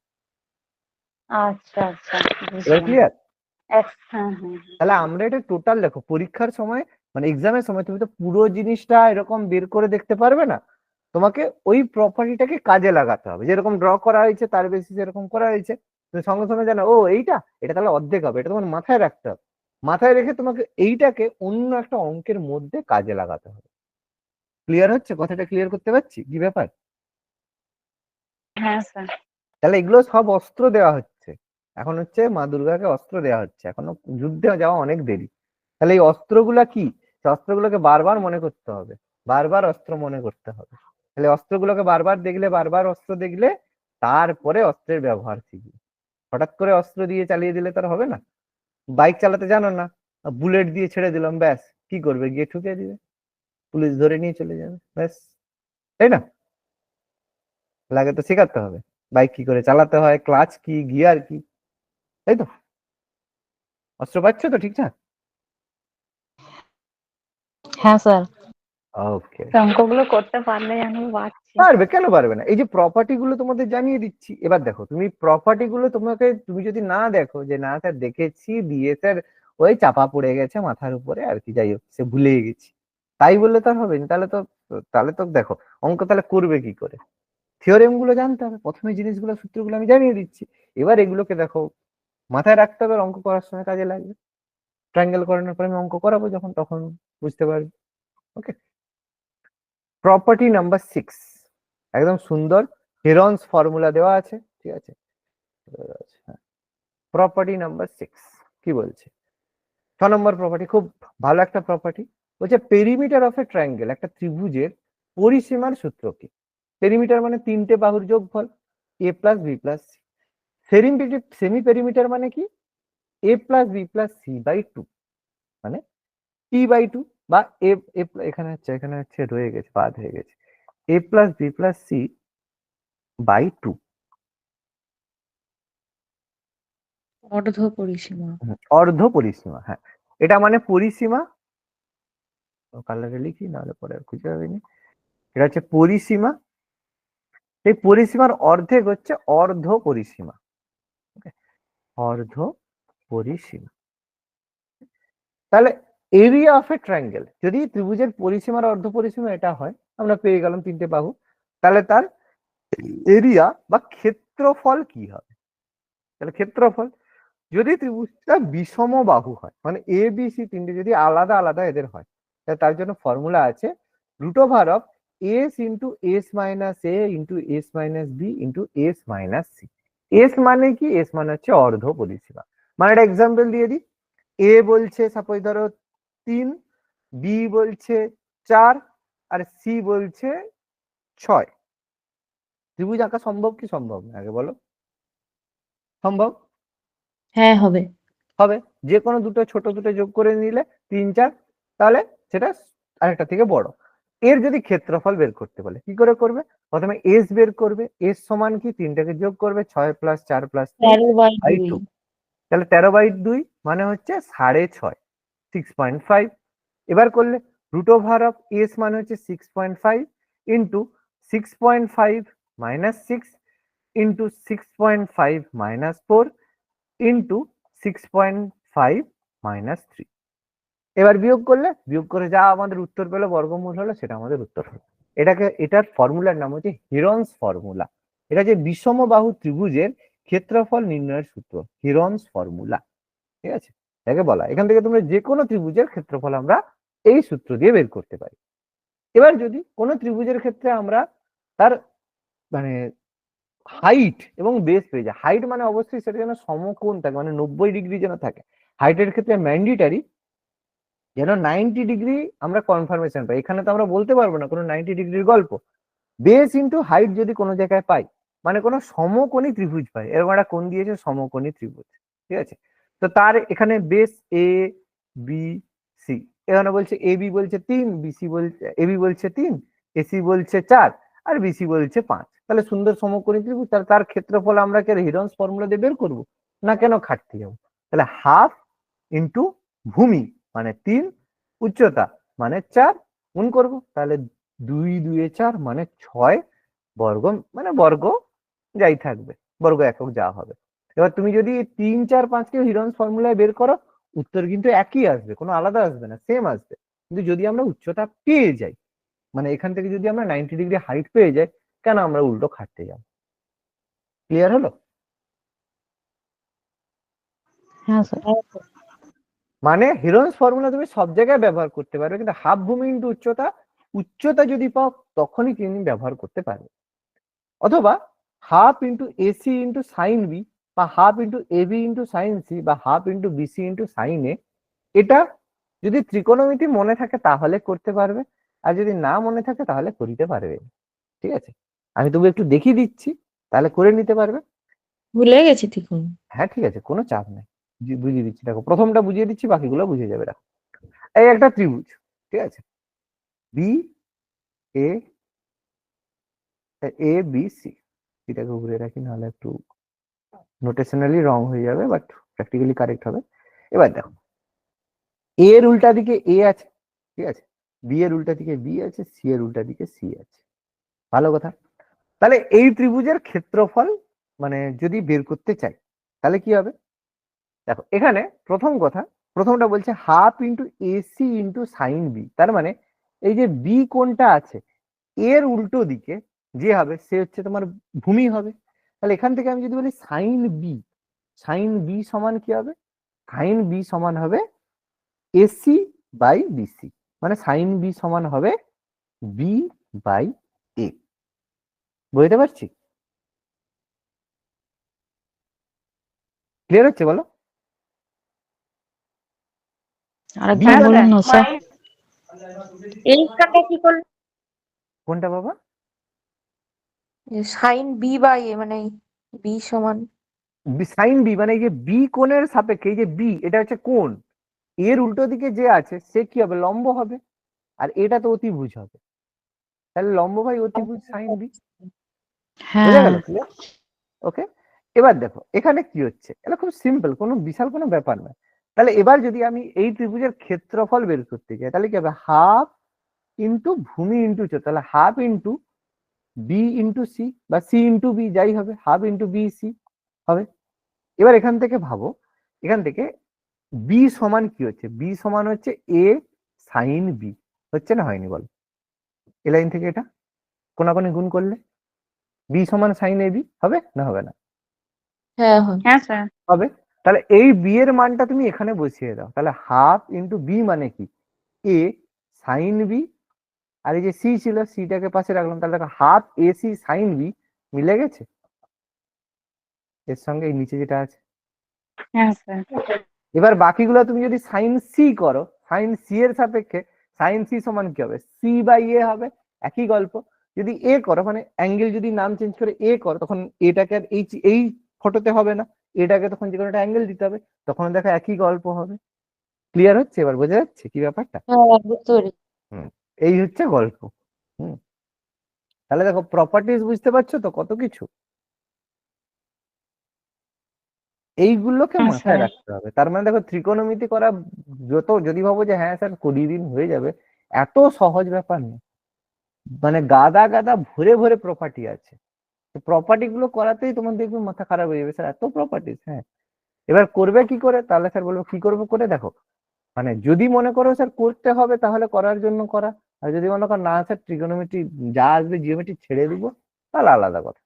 আচ্ছা আচ্ছা এবার বুঝলাম। ক্লিয়ার? হ্যাঁ হ্যাঁ তাহলে আমরা এটা টোটাল দেখো পরীক্ষার সময় মানে এক্সামের সময় তুমি তো পুরো জিনিসটা এরকম বের করে দেখতে পারবে না, তোমাকে ওই প্রপার্টিটাকে কাজে লাগাতে হবে, যেরকম ড্র করা হয়েছে তার বেসিস এরকম করা হয়েছে, তুমি সঙ্গে সঙ্গে জানো ও এইটা, এটা তাহলে অর্ধেক হবে, এটা তোমার মাথায় রাখতে হবে, মাথায় রেখে তোমাকে এইটাকে অন্য একটা অঙ্কের মধ্যে কাজে লাগাতে হবে। ক্লিয়ার হচ্ছে কথাটা? ক্লিয়ার করতে পারছি কি ব্যাপার? হ্যাঁ স্যার। তাহলে এগুলো সব অস্ত্র দেওয়া হচ্ছে, এখন হচ্ছে মা দুর্গাকে অস্ত্র দেওয়া হচ্ছে, এখনো যুদ্ধে যাওয়া অনেক দেরি। তাহলে এই অস্ত্রগুলা কি? সেই অস্ত্রগুলোকে বারবার মনে করতে হবে, বারবার অস্ত্র মনে করতে হবে। তাহলে অস্ত্রগুলোকে বারবার দেখলে, বারবার অস্ত্র দেখলে তারপরে অস্ত্রের ব্যবহার শিখবে। হঠাৎ করে অস্ত্র দিয়ে চালিয়ে দিলে তার হবে না। বাইক চালাতে জানো না, বুলেট দিয়ে ছেড়ে দিলাম, ব্যাস কি করবে? গিয়ে ঠুকে দিবে, পুলিশ ধরে নিয়ে চলে যাবে, ব্যাস। তাই না? লাগে তো শেখাতে হবে বাইক কি করে চালাতে হয়, ক্লাচ কি, গিয়ার কি, তাই তো? অস্ত্র পাচ্ছ তো ঠিকঠাক? হ্যাঁ স্যার। ওকে, অঙ্কগুলো করতে পারলে জানো পারছি। পারবে, কেন পারবে না? এই যে প্রপার্টি গুলো তোমাদের জানিয়ে দিচ্ছি, এবার দেখো তুমি প্রপার্টি গুলো তোমাকে, তুমি যদি না দেখো যে না স্যার দেখেছি দিয়ে স্যার ওই চাপা পড়ে গেছে মাথার উপরে আর কি, যাই হোক সে ভুলে গেছি, তাই বললে তো আর হবে না। তাহলে তো দেখো অঙ্ক তাহলে করবে কি করে? থিওরেম গুলো জানতে হবে, প্রথমে জিনিসগুলো সূত্রগুলো আমি জানিয়ে দিচ্ছি, এবার এগুলোকে দেখো মাথায় রাখতে হবে, আর অঙ্ক করার সময় কাজে লাগবে। ট্রায়াঙ্গেল করানোর পর আমি অঙ্ক করাবো যখন, তখন বুঝতে পারবে। ওকে, প্রপার্টি নাম্বার 6 একদম সুন্দর হেরনস ফর্মুলা দেওয়া আছে, ঠিক আছে? প্রপার্টি নাম্বার 6 কি বলছে? 6 নম্বর প্রপার্টি খুব ভালো একটা প্রপার্টি, বলছে পেরিমিটার অফ এ ট্রায়াঙ্গেল, একটা ত্রিভুজের পরিসীমার সূত্র কি? পেরিমিটার মানে তিনটে বাহুর যোগফল, a plus b plus c. Semi perimeter মানে কি? a plus b plus c by 2, মানে টি বাই 2, বা এখানে হচ্ছে রয়ে গেছে, বাদ হয়ে গেছে, a plus b plus c by 2। অর্ধ পরিসীমা। অর্ধ পরিসীমা, হ্যাঁ, এটা মানে পরিসীমা, কালারে লিখি নাহলে পরে আর খুঁজে পাবেনি। এটা হচ্ছে পরিসীমা, এই পরিসীমার অর্ধেক হচ্ছে অর্ধ পরিসীমা, অর্ধ পরিসীমা। তাহলে এরিয়া অফ এ ট্রায়াঙ্গেল, যদি ত্রিভুজের পরিসীমার অর্ধ পরিসীমা এটা হয়, আমরা পেয়ে গেলাম তিনটে বাহু, তাহলে তার এরিয়া বা ক্ষেত্রফল কি হবে? তাহলে ক্ষেত্রফল, যদি ত্রিভুজটা বিষম বাহু হয়, মানে এ বি সি তিনটে যদি আলাদা আলাদা এদের হয়, তাহলে তার জন্য ফর্মুলা আছে root over of s into s minus a into s minus b into s minus c. S মানে কি? এস মানে হচ্ছে অর্ধ পরিসীমা। মানে একটা এক্সাম্পল দিয়ে দিই, এ বলছে সাপোজ ধরো 3, বি বলছে 4, আর সি বলছে 6। ত্রিভুজ আঁকা সম্ভব কি সম্ভব না আগে বলো? সম্ভব হ্যাঁ হবে। হবে, যে কোনো দুটো ছোট দুটো যোগ করে নিলে 3 4, তাহলে সেটা আরেকটা থেকে বড়। এর যদি ক্ষেত্রফল বের করতে বলে কি করে করবে? প্রথমে এস বের করবে, এস সমান কি? তিনটাকে যোগ করবে, 6 প্লাস 4 প্লাস 13/2। 2, তাহলে 13/2 মানে হচ্ছে 6.5, 6.5। এবার করলে রুট ওভার অফ এস মানে হচ্ছে 6.5 into 6.5 minus 6 into 6.5 minus 4 into 6.5 minus 3। এবার বিয়োগ করলে, বিয়োগ করে যা আমাদের উত্তর পেলো বর্গমূল হলো, সেটা আমাদের উত্তর হলো। এটার ফর্মুলার নাম হচ্ছে হিরনস ফর্মুলা। এটা যে বিষম বাহু ত্রিভুজের ক্ষেত্রফল নির্ণয়ের সূত্র, হিরনস ফর্মুলা, ঠিক আছে? এটাকে বলা, এখান থেকে তোমরা যে কোনো ত্রিভুজের ক্ষেত্রফল আমরা এই সূত্র দিয়ে বের করতে পারি। এবার যদি কোনো ত্রিভুজের ক্ষেত্রে আমরা তার মানে হাইট এবং বেস পেয়ে যায়, হাইট মানে অবশ্যই সেটা যেন সমকোণ থাকে, মানে 90 ডিগ্রি যেন থাকে। হাইটের ক্ষেত্রে ম্যান্ডেটারি যেন 90 ডিগ্রি আমরা কনফার্মেশন পাই। এখানে তো আমরা বলতে পারবো না কোনো 90 ডিগ্রির গল্প। বেস ইন্টু হাইট যদি কোনো জায়গায় পাই, মানে কোনো সমকোণী ত্রিভুজ পাই, এরকম একটা কোণ দিয়েছে সমকোণী ত্রিভুজ, ঠিক আছে? তো তার এখানে বেস এ বি সি, এখানে বলছে এ বি বলছে 3, বিসি বলছে, এ বি বলছে 3, এসি বলছে 4, আর বিসি বলছে 5। তাহলে সুন্দর সমকোণী ত্রিভুজ, তাহলে তার ক্ষেত্রফল আমরা কি হিরনস ফর্মুলা দিয়ে বের করবো না? কেন খাটতে যাবো? তাহলে হাফ ইন্টু ভূমি মানে 3, উচ্চতা মানে 4 গুণ করবো, তাহলে 2 2 4 মানে 6 বর্গ, মানে বর্গ যাই থাকবে, বর্গ একক যা হবে। এবার তুমি যদি 3, 4, 5কে হিরন্স ফর্মুলায় বের করো, উত্তর কিন্তু একই আসবে, কোনো আলাদা আসবে না, সেম আসবে। কিন্তু যদি আমরা উচ্চতা পেয়ে যাই, মানে এখান থেকে যদি আমরা 90 ডিগ্রি হাইট পেয়ে যাই, কেন আমরা উল্টো খাটতে যাব? ক্লিয়ার হলো? হ্যাঁ স্যার। মানে হিরন্স ফর্মুলা তুমি সব জায়গায় ব্যবহার করতে পারবে, কিন্তু হাফ ভূমি ইন্টু উচ্চতা, উচ্চতা যদি পাও তখনই তুমি ব্যবহার করতে পারবে। অথবা half into AC into sine B, বা half into AB into sine C, বা half into BC into sine A, এটা যদি ত্রিকোণমিতি মনে থাকে তাহলে করতে পারবে, আর যদি না মনে থাকে তাহলে করিতে পারবে। ঠিক আছে, আমি তবু একটু দেখিয়ে দিচ্ছি, তাহলে করে নিতে পারবে। ভুলে গেছি দেখুন। হ্যাঁ ঠিক আছে, কোনো চাপ নেই, বুঝিয়ে দিচ্ছি। দেখো প্রথমটা বুঝিয়ে দিচ্ছি, বাকিগুলো বুঝে যাবে। দেখো এই একটা ত্রিভুজ, ঠিক আছে, B A A b C, এটাকে ঘুরে রাখি, নাহলে একটু নোটেশনালি রং হয়ে যাবে, বাট প্র্যাকটিক্যালি কারেক্ট হবে। এবার দেখো, এ এর উল্টা দিকে এ আছে, ঠিক আছে, বি এর উল্টা দিকে বি আছে, সি এর উল্টা দিকে সি আছে। ভালো কথা। তাহলে এই ত্রিভুজের ক্ষেত্রফল মানে যদি বের করতে চাই তাহলে কি হবে? দেখো এখানে প্রথম কথা, প্রথমটা বলছে half into AC into sine B, তার মানে এই যে বি কোণটা আছে এর উল্টো দিকে যে হবে সে হচ্ছে তোমার ভূমি হবে। তাহলে এখান থেকে আমি যদি বলি সাইন বি, সাইন বি সমান কি হবে? সাইন বি সমান হবে এসি বাই বিসি, মানে সাইন বি সমান হবে বি বাই এ। বুঝতে পারছি? ক্লিয়ার হচ্ছে বলো? আরেকবার হ্যাঁ বলুন না স্যার। এইখানটা কি করলে? কোনটা বাবা? সাইন বি বাই এ, মানে বি সমান সাইন বি মানে এই যে বি কোণের সাপেক্ষে, এই যে বি এটা হচ্ছে কোণ, এর উল্টো দিকে যে আছে সে কি হবে? লম্ব হবে, আর এটা তো অতিভুজ হবে, তাহলে লম্ব বাই অতিভুজ সাইন বি। বোঝা হ্যাঁ। গেল? ক্লিয়ার? ওকে। এবার দেখো এখানে কি হচ্ছে, এটা খুব সিম্পল, কোনো বিশাল কোনো ব্যাপার না। তাহলে এবার যদি আমি এই ত্রিভুজের ক্ষেত্রফল বের করতে চাই তাহলে কি হবে? হাফ ইন্টু ভূমি ইন্টু উচ্চতা, তাহলে half into b into c, বা সি ইন্টু বি, যাই হবে, হাফ ইন্টু বি সি হবে। এবার এখান থেকে ভাবো, এখান থেকে বি সমান কি হচ্ছে? বি সমান হচ্ছে এ সাইন বি, হচ্ছে না হয়নি বল? এ লাইন থেকে এটা কোনাকুনি গুণ করলে বি সমান সাইন এ বি হবে না হবে না? হ্যাঁ হয়। হ্যাঁ স্যার। হবে। তাহলে এই বি এর মানটা তুমি এখানে বসিয়ে দাও, তাহলে হাফ ইন্টু বি মানে কি? এ সাইন বি, আর এই যে সি ছিল সিটাকে পাশে রাখলাম, তাহলে দেখো হাফ এসি সাইন বি মিলে গেছে এর সঙ্গে এই নিচে যেটা আছে। হ্যাঁ স্যার। এবার বাকিগুলো তুমি যদি সাইন সি করো, সাইন সি এর সাপেক্ষে সাইন সি সমান কি হবে? সি বাই এ হবে, একই গল্প। যদি এ করো, মানে অ্যাঙ্গেল যদি নাম চেঞ্জ করে এ করো, তখন এটাকে আর এই ফটোতে হবে না, এটাকে তখন যে কোনো একটা অ্যাঙ্গেল দিতে হবে, তখন দেখো একই গল্প হবে। ক্লিয়ার হচ্ছে? এবার বোঝা যাচ্ছে কি ব্যাপারটা? হ্যাঁ বুঝতে পেরেছি। হুম, এই হচ্ছে গল্প। হুম, তাহলে দেখো প্রপার্টিজ বুঝতে পারছো তো কত কিছু, এইগুলোকে হ্যাঁ মাথায় স্যার। রাখতে হবে। তার মানে দেখো ত্রিকোণমিতি করা যত, যদি ভাবো যে হ্যাঁ স্যার করিয়ে দিন হয়ে যাবে, এত সহজ ব্যাপার নেই। মানে গাদা গাদা ভরে ভরে প্রপার্টি আছে, প্রপার্টি গুলো করাতেই তোমার দেখবে মাথা খারাপ হয়ে যাবে, স্যার এত প্রপার্টিস। হ্যাঁ, এবার করবে কি করে? তাহলে স্যার বলবো কি করবো করে দেখো, মানে যদি মনে করো স্যার করতে হবে তাহলে করার জন্য করা, আর যদি মনে করো না স্যার ট্রিগোনোমেট্রি যা আসবে জিওমেট্রি ছেড়ে দিবো, তাহলে আলাদা কথা।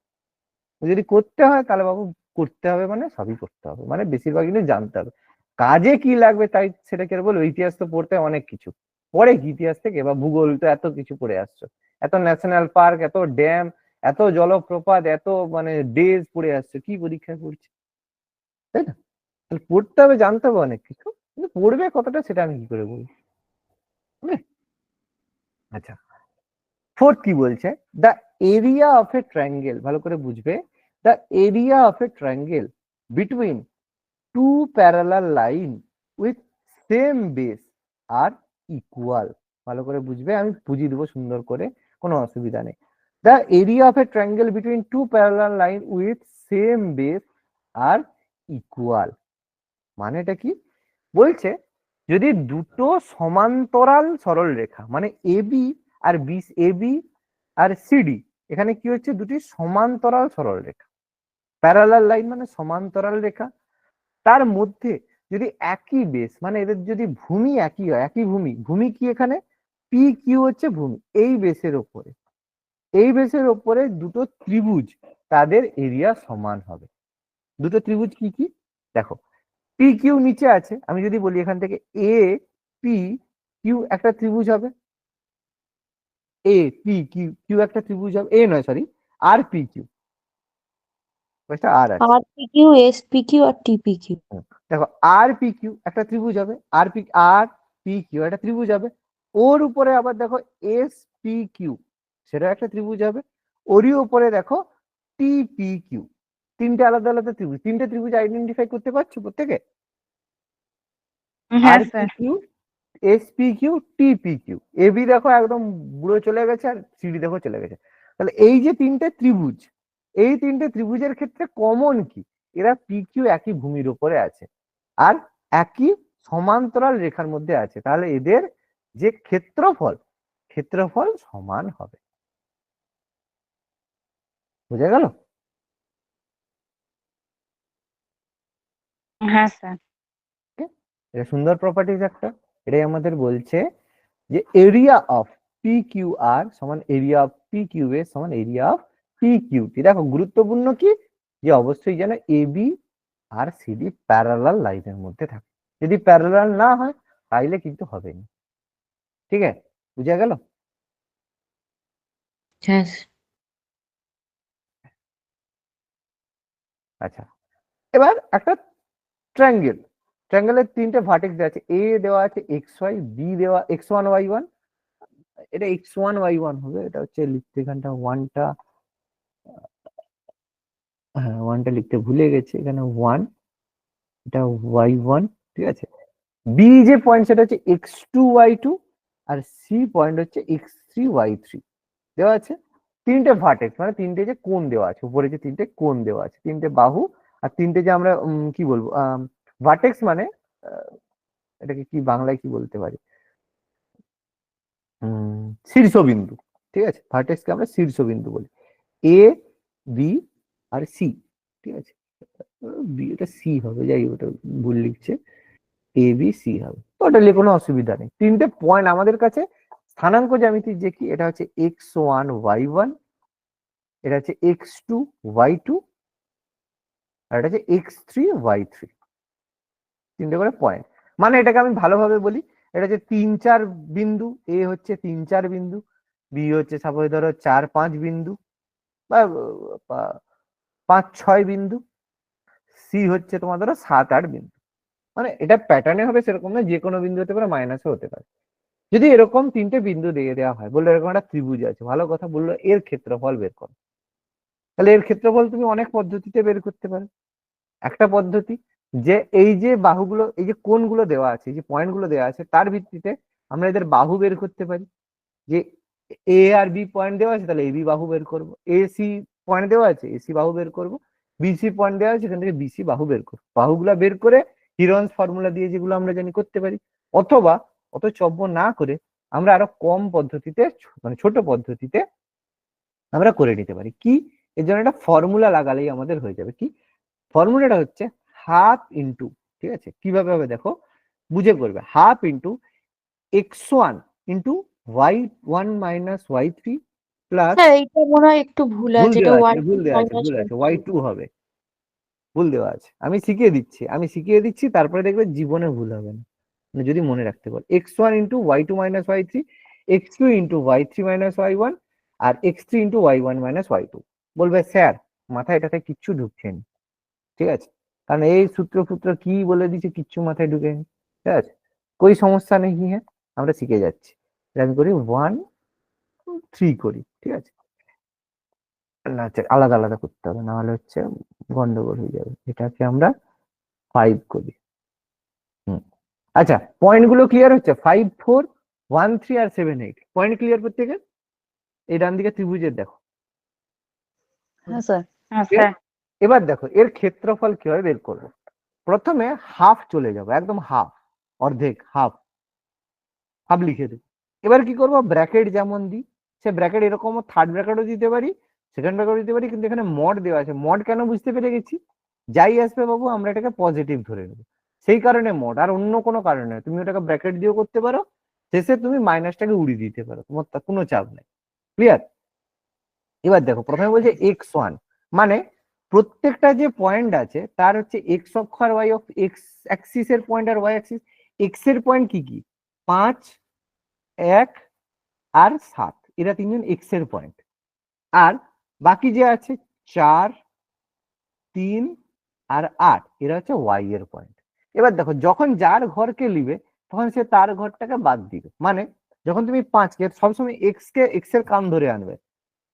যদি করতে হয় তাহলে বাবু করতে হবে, মানে সবই করতে হবে, মানে বেশিরভাগ জিনিস জানতে হবে। কাজে কি লাগবে তাই সেটা কে বলবো, ইতিহাস তো পড়তে হয় অনেক কিছু, পড়ে কি ইতিহাস থেকে? বা ভূগোল তো এত কিছু পড়ে আসছো, এত ন্যাশনাল পার্ক, এত ড্যাম, এত জলপ্রপাত, এত মানে ডেজ পড়ে আসছো, কি পরীক্ষায় পড়ছে, তাই না? তাহলে পড়তে হবে, জানতে হবে অনেক কিছু, কিন্তু পড়বে কতটা সেটা আমি কি করে বলবো? বুঝলে? আচ্ছা, ফোর্থ কি বলছে? The area of a triangle, ভালো করে বুঝবে, the area of a triangle between two parallel line with same base R equal. ভালো করে বুঝবে, আমি বুঝিয়ে দেবো সুন্দর করে, কোনো অসুবিধা নেই। The area of a triangle between two parallel line with same base R equal, মানেটা কি? বলছে যদি দুটো সমান্তরাল সরল রেখা, মানে এবি আর বি, এবি আর সিডি, এখানে কি হচ্ছে? দুটি সমান্তরাল সরল রেখা, প্যারালাল লাইন মানে সমান্তরাল রেখা, তার মধ্যে যদি একই বেস মানে এদের যদি ভূমি একই হয়, একই ভূমি, ভূমি কি এখানে পি কিউ হচ্ছে ভূমি, এই বেসের ওপরে দুটো ত্রিভুজ তাদের এরিয়া সমান হবে। দুটো ত্রিভুজ কি কি দেখো, পি কিউ নিচে আছে, আমি যদি বলি এখান থেকে এ পি কিউ একটা ত্রিভুজ হবে, এ পি কিউ কিউ একটা ত্রিভুজ হবে, এ নয় সরি আর পি কিউ, আর আছে R P Q, S P Q আর টি পি কিউ। দেখো আর পি কিউ একটা ত্রিভুজ হবে, আর পি কিউ একটা ত্রিভুজ হবে, ওর উপরে আবার দেখো এস পি কিউ সেটা একটা ত্রিভুজ হবে, ওরই উপরে দেখো টি পি কিউ, তিনটে আলাদা আলাদা ত্রিভুজ, তিনটে ত্রিভুজ আইডেন্টিফাই করতে পারছো প্রত্যেকে? হ্যাঁ R P sir. Q, S P Q, T P Q, AB দেখো একদম বুড়ো চলে গেছে আর সিডি দেখো চলে গেছে। তাহলে এই যে তিনটে ত্রিভুজ, এই তিনটে ত্রিভুজের ক্ষেত্রে কমন কি, এরা পি কিউ একই ভূমির উপরে আছে আর একই সমান্তরাল রেখার মধ্যে আছে, তাহলে এদের যে ক্ষেত্রফল সমান হবে। বুঝা গেল? হ্যাঁ স্যার। এটা সুন্দর প্রপার্টিজ একটা, এটাই আমাদের বলছে যে area of P Q R সমান area of P Q A সমান area of P Q T. দেখো গুরুত্বপূর্ণ কি, যে অবশ্যই যেন এ বি আর সিডি প্যারালাল লাইনের মধ্যে থাকে, যদি প্যারালাল না হয় তাইলে কিন্তু হবে না। ঠিক আছে, বুঝা গেল? হ্যাঁ। আচ্ছা, এবার একটা ট্রায়াঙ্গেল, ট্রায়াঙ্গেলের তিনটে ভার্টেক্স দেওয়া আছে, এ দেওয়া আছে এক্স ওয়াই, বি দেওয়া এক্স ওয়ান ওয়াই ওয়ান, এটা এক্স ওয়ান ওয়াই ওয়ান হবে, এটা হচ্ছে লিখতে এখানটা ওয়ানটা, হ্যাঁ ওয়ানটা লিখতে ভুলে গেছি, এখানে ওয়ান, এটা ওয়াই ওয়ান, ঠিক আছে। বি যে পয়েন্ট সেটা হচ্ছে এক্স টু ওয়াই টু, আর সি পয়েন্ট হচ্ছে এক্স থ্রি ওয়াই থ্রি দেওয়া আছে। তিনটে ভার্টেক্স মানে তিনটে যে কোণ দেওয়া আছে, উপরে যে তিনটে কোণ দেওয়া আছে, তিনটে বাহু, আর তিনটে যে আমরা কি বলবো ভার্টেক্স মানে এটাকে কি বাংলায় কি বলতে পারি, শীর্ষবিন্দু। ঠিক আছে, ভার্টেক্সকে আমরা শীর্ষবিন্দু বলি, এ বি আর সি। ঠিক আছে, বি এটা সি হবে, যাই ওটা ভুল লিখছে, এ বি সি হবে, তো ওটা নিয়ে কোনো অসুবিধা নেই। তিনটে পয়েন্ট আমাদের কাছে স্থানাঙ্ক জ্যামিতির যে কি, এটা হচ্ছে এক্স ওয়ান ওয়াই ওয়ান, এটা হচ্ছে এক্স টু ওয়াই টু, আর এটা হচ্ছে এক্স থ্রি ওয়াই থ্রি, তিনটে করে পয়েন্ট। মানে এটাকে আমি ভালোভাবে বলি, এটা হচ্ছে 3-4 বিন্দু, এ হচ্ছে 3-4 বিন্দু, বি হচ্ছে সাপোজ ধরো 4-5 বিন্দু বা 5-6 বিন্দু, সি হচ্ছে তোমার ধরো 7-8 বিন্দু। মানে এটা প্যাটার্নে হবে সেরকম না, যে কোনো বিন্দু হতে পারে, মাইনাসও হতে পারে। যদি এরকম তিনটে বিন্দু দিয়ে দেওয়া হয়, বললো এরকম একটা ত্রিভুজ আছে, ভালো কথা, বললো এর ক্ষেত্রফল বের করো, তাহলে এর ক্ষেত্রফল তুমি অনেক পদ্ধতিতে বের করতে পারো। একটা পদ্ধতি যে এই যে বাহুগুলো, এই যে কোণগুলো দেওয়া আছে, এই যে পয়েন্টগুলো দেওয়া আছে, তার ভিত্তিতে আমরা এদের বাহু বের করতে পারি। যে এ আর বি পয়েন্ট দেওয়া আছে, তাহলে এবি বাহু বের করবো, এ সি পয়েন্ট দেওয়া আছে, এসি বাহু বের করবো, বিসি পয়েন্ট দেওয়া আছে, এখান থেকে বিসি বাহু বের করবো, বাহুগুলা বের করে হিরন্স ফর্মুলা দিয়ে যেগুলো আমরা জানি করতে পারি। অথবা অত চব্য না করে আমরা আরো কম পদ্ধতিতে, মানে ছোট পদ্ধতিতে আমরা করে নিতে পারি। কি, এর জন্য একটা ফর্মুলা লাগালেই আমাদের হয়ে যাবে। কি ফর্মুলাটা হচ্ছে হাফ ইন্টু, ঠিক আছে, কিভাবে হবে দেখো, বুঝে করবে, half into x one into y one minus y three plus, sir এইটা মনে হয় একটু ভুল ভুল আছে, এটা দেওয়া ওয়ান আছে, ভুল দেওয়া আছে, মাইনাস ভুল আছে, ওয়াই টু হবে, ভুল দেওয়া আছে, আমি শিখিয়ে দিচ্ছি, তারপরে দেখবে জীবনে ভুল হবে না, মানে যদি মনে রাখতে পারো, x one into y two minus y three, x two into y three minus y one, আর x three into y one minus y two. বলবে স্যার মাথায় এটাতে কিচ্ছু ঢুকছে না, ঠিক আছে, কারণ এই সূত্র কি বলে দিচ্ছে, কিচ্ছু মাথায় ঢুকেনি, ঠিক আছে, कोई সমস্যা নেই, হ্যাঁ আমরা শিখে যাচ্ছি। আমি করি 1-3 করি, ঠিক আছে, না আচ্ছা আলাদা আলাদা করতে হবে, না হলে হচ্ছে গন্ডগোল হয়ে যাবে, এটাকে আমরা 5 করি। আচ্ছা, পয়েন্ট গুলো ক্লিয়ার হচ্ছে, 5, 4, 1, 3 আর 7, 8 পয়েন্ট ক্লিয়ার প্রত্যেকের? এই ডান দিকে ত্রিভুজের দেখো, হ্যাঁ স্যার। হ্যাঁ স্যার। এবার দেখো এর ক্ষেত্রফল কিভাবে বের করবো। প্রথমে হাফ চলে যাবো, একদম হাফ, অর্ধেক, হাফ লিখে দেবো। এবার কি করবো, ব্র্যাকেট যেমন দিই, সে ব্র্যাকেট এরকম থার্ড ব্র্যাকেটও দিতে পারি, সেকেন্ড ব্র্যাকেট দিতে পারি, কিন্তু এখানে মড দেওয়া আছে। মড কেন বুঝতে পেরে গেছি, যাই আসবে বাবু আমরা এটাকে পজিটিভ ধরে নেবো, সেই কারণে মড, আর অন্য কোনো কারণে নয়। তুমি ওটাকে ব্র্যাকেট দিয়েও করতে পারো, শেষে তুমি মাইনাসটাকে উড়িয়ে দিতে পারো, তোমার তা কোনো চাপ নেই। ক্লিয়ার? এবার দেখো প্রথমে বলছে x1, মানে প্রত্যেকটা যে পয়েন্ট আছে তার হচ্ছে এক্স অক্ষ আর ওয়াই এক্স অ্যাক্সিস এর পয়েন্ট আর ওয়াই অ্যাক্সিস। এক্স এর পয়েন্ট কি কি, 5, 1 আর 7, এরা তিনজন এক্স এর পয়েন্ট। আর বাকি যে আছে 4, 3 আর 8, এরা হচ্ছে ওয়াই এর পয়েন্ট। এবার দেখো যখন যার ঘরকে নিবে তখন সে তার ঘরটাকে বাদ দিবে। মানে যখন তুমি 5কে সবসময় এক্স এর কান ধরে আনবে,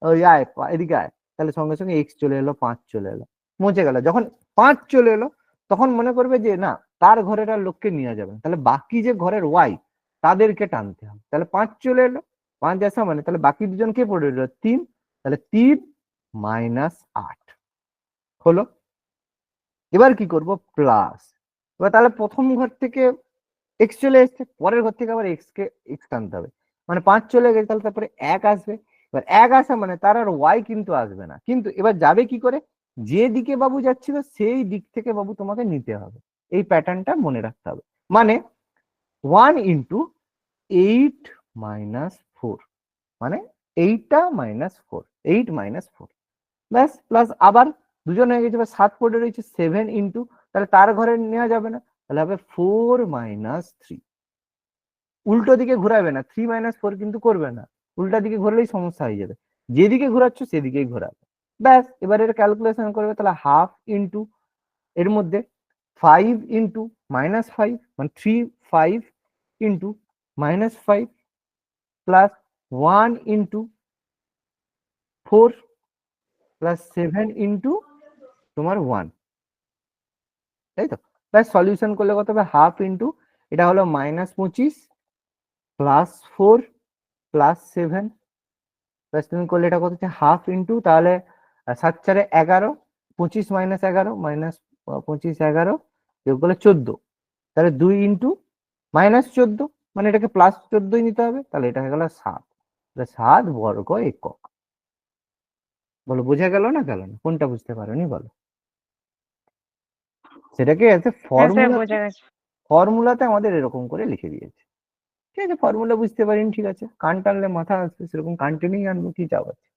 ওই আয় এদিকে আয়, তাহলে সঙ্গে সঙ্গে এক্স চলে এলো, 5 চলে এলো, মুছে গেল। যখন 5 চলে এলো তখন মনে করবে যে না, তার ঘরের আর লোককে নেওয়া যাবে না, তাহলে বাকি যে ঘরের ওয়াই তাদেরকে টানতে হবে। তাহলে 5 চলে এলো, 5 আসা মানে তাহলে বাকি দুজন কে পড়ে রইলো 3, তাহলে 3 মাইনাস 8 হলো। এবার কি করব, প্লাস। এবার তাহলে প্রথম ঘর থেকে এক্স চলে এসছে, পরের ঘর থেকে আবার এক্স টানতে হবে, মানে 5 চলে গেছে, তাহলে তারপরে 1 আসবে। এবার 1 আসা মানে তার আর ওয়াই কিন্তু আসবে না, কিন্তু এবার যাবে কি করে, যে দিকে বাবু যাচ্ছিল সেই দিক থেকে বাবু তোমাকে নিতে হবে। এই প্যাটার্নটা মনে রাখতে হবে। মানে 1 ইন্টু 8 মাইনাস 4, মানে 8টা মাইনাস 4, 8 মাইনাস 4, ব্যাস। প্লাস আবার দুজন হয়ে গেছে, 7 পড়ে রয়েছে, 7 ইন্টু, তাহলে তার ঘরে নেওয়া যাবে না, তাহলে হবে 4 মাইনাস 3। উল্টো দিকে ঘুরাবে না, 3 মাইনাস 4 কিন্তু করবে না, উল্টা দিকে ঘুরলেই সমস্যা হয়ে যাবে, যেদিকে ঘোরাচ্ছ সেদিকেই ঘোরাবে। ব্যাস, এবার এর ক্যালকুলেশন করবে, তাহলে হাফ ইন্টু এর মধ্যে 5 ইন্টু মাইনাস 5, মানে 3, 5 into minus 5 plus 1 into 4 plus 7 into তোমার 1, তাই তো? ব্যাস, সলিউশন করলে কত হবে, হাফ ইন্টু এটা হলো -25 প্লাস 4 প্লাস 7, প্লাস তুমি করলে এটা কত হচ্ছে হাফ ইন্টু, তাহলে 7 4 11, 25 মাইনাস 11 মাইনাস 25 11 যোগ করলে 14, তাহলে 2 ইন্টু -14, মানে এটাকে প্লাস 14ই নিতে হবে, তাহলে এটা হয়ে গেল 7, 7 বর্গ একক। বলো বোঝা গেল না গেল না, কোনটা বুঝতে পারোনি বলো? সেটাকে এসে হ্যাঁ স্যার বোঝা গেছে। ফর্মুলাতে আমাদের এরকম করে লিখে দিয়েছে। ঠিক আছে, ফর্মুলা বুঝতে পারিনি, ঠিক আছে, কান টানলে মাথা আসবে, সেরকম কান টেনেই আনবো, কি চাপ আছে?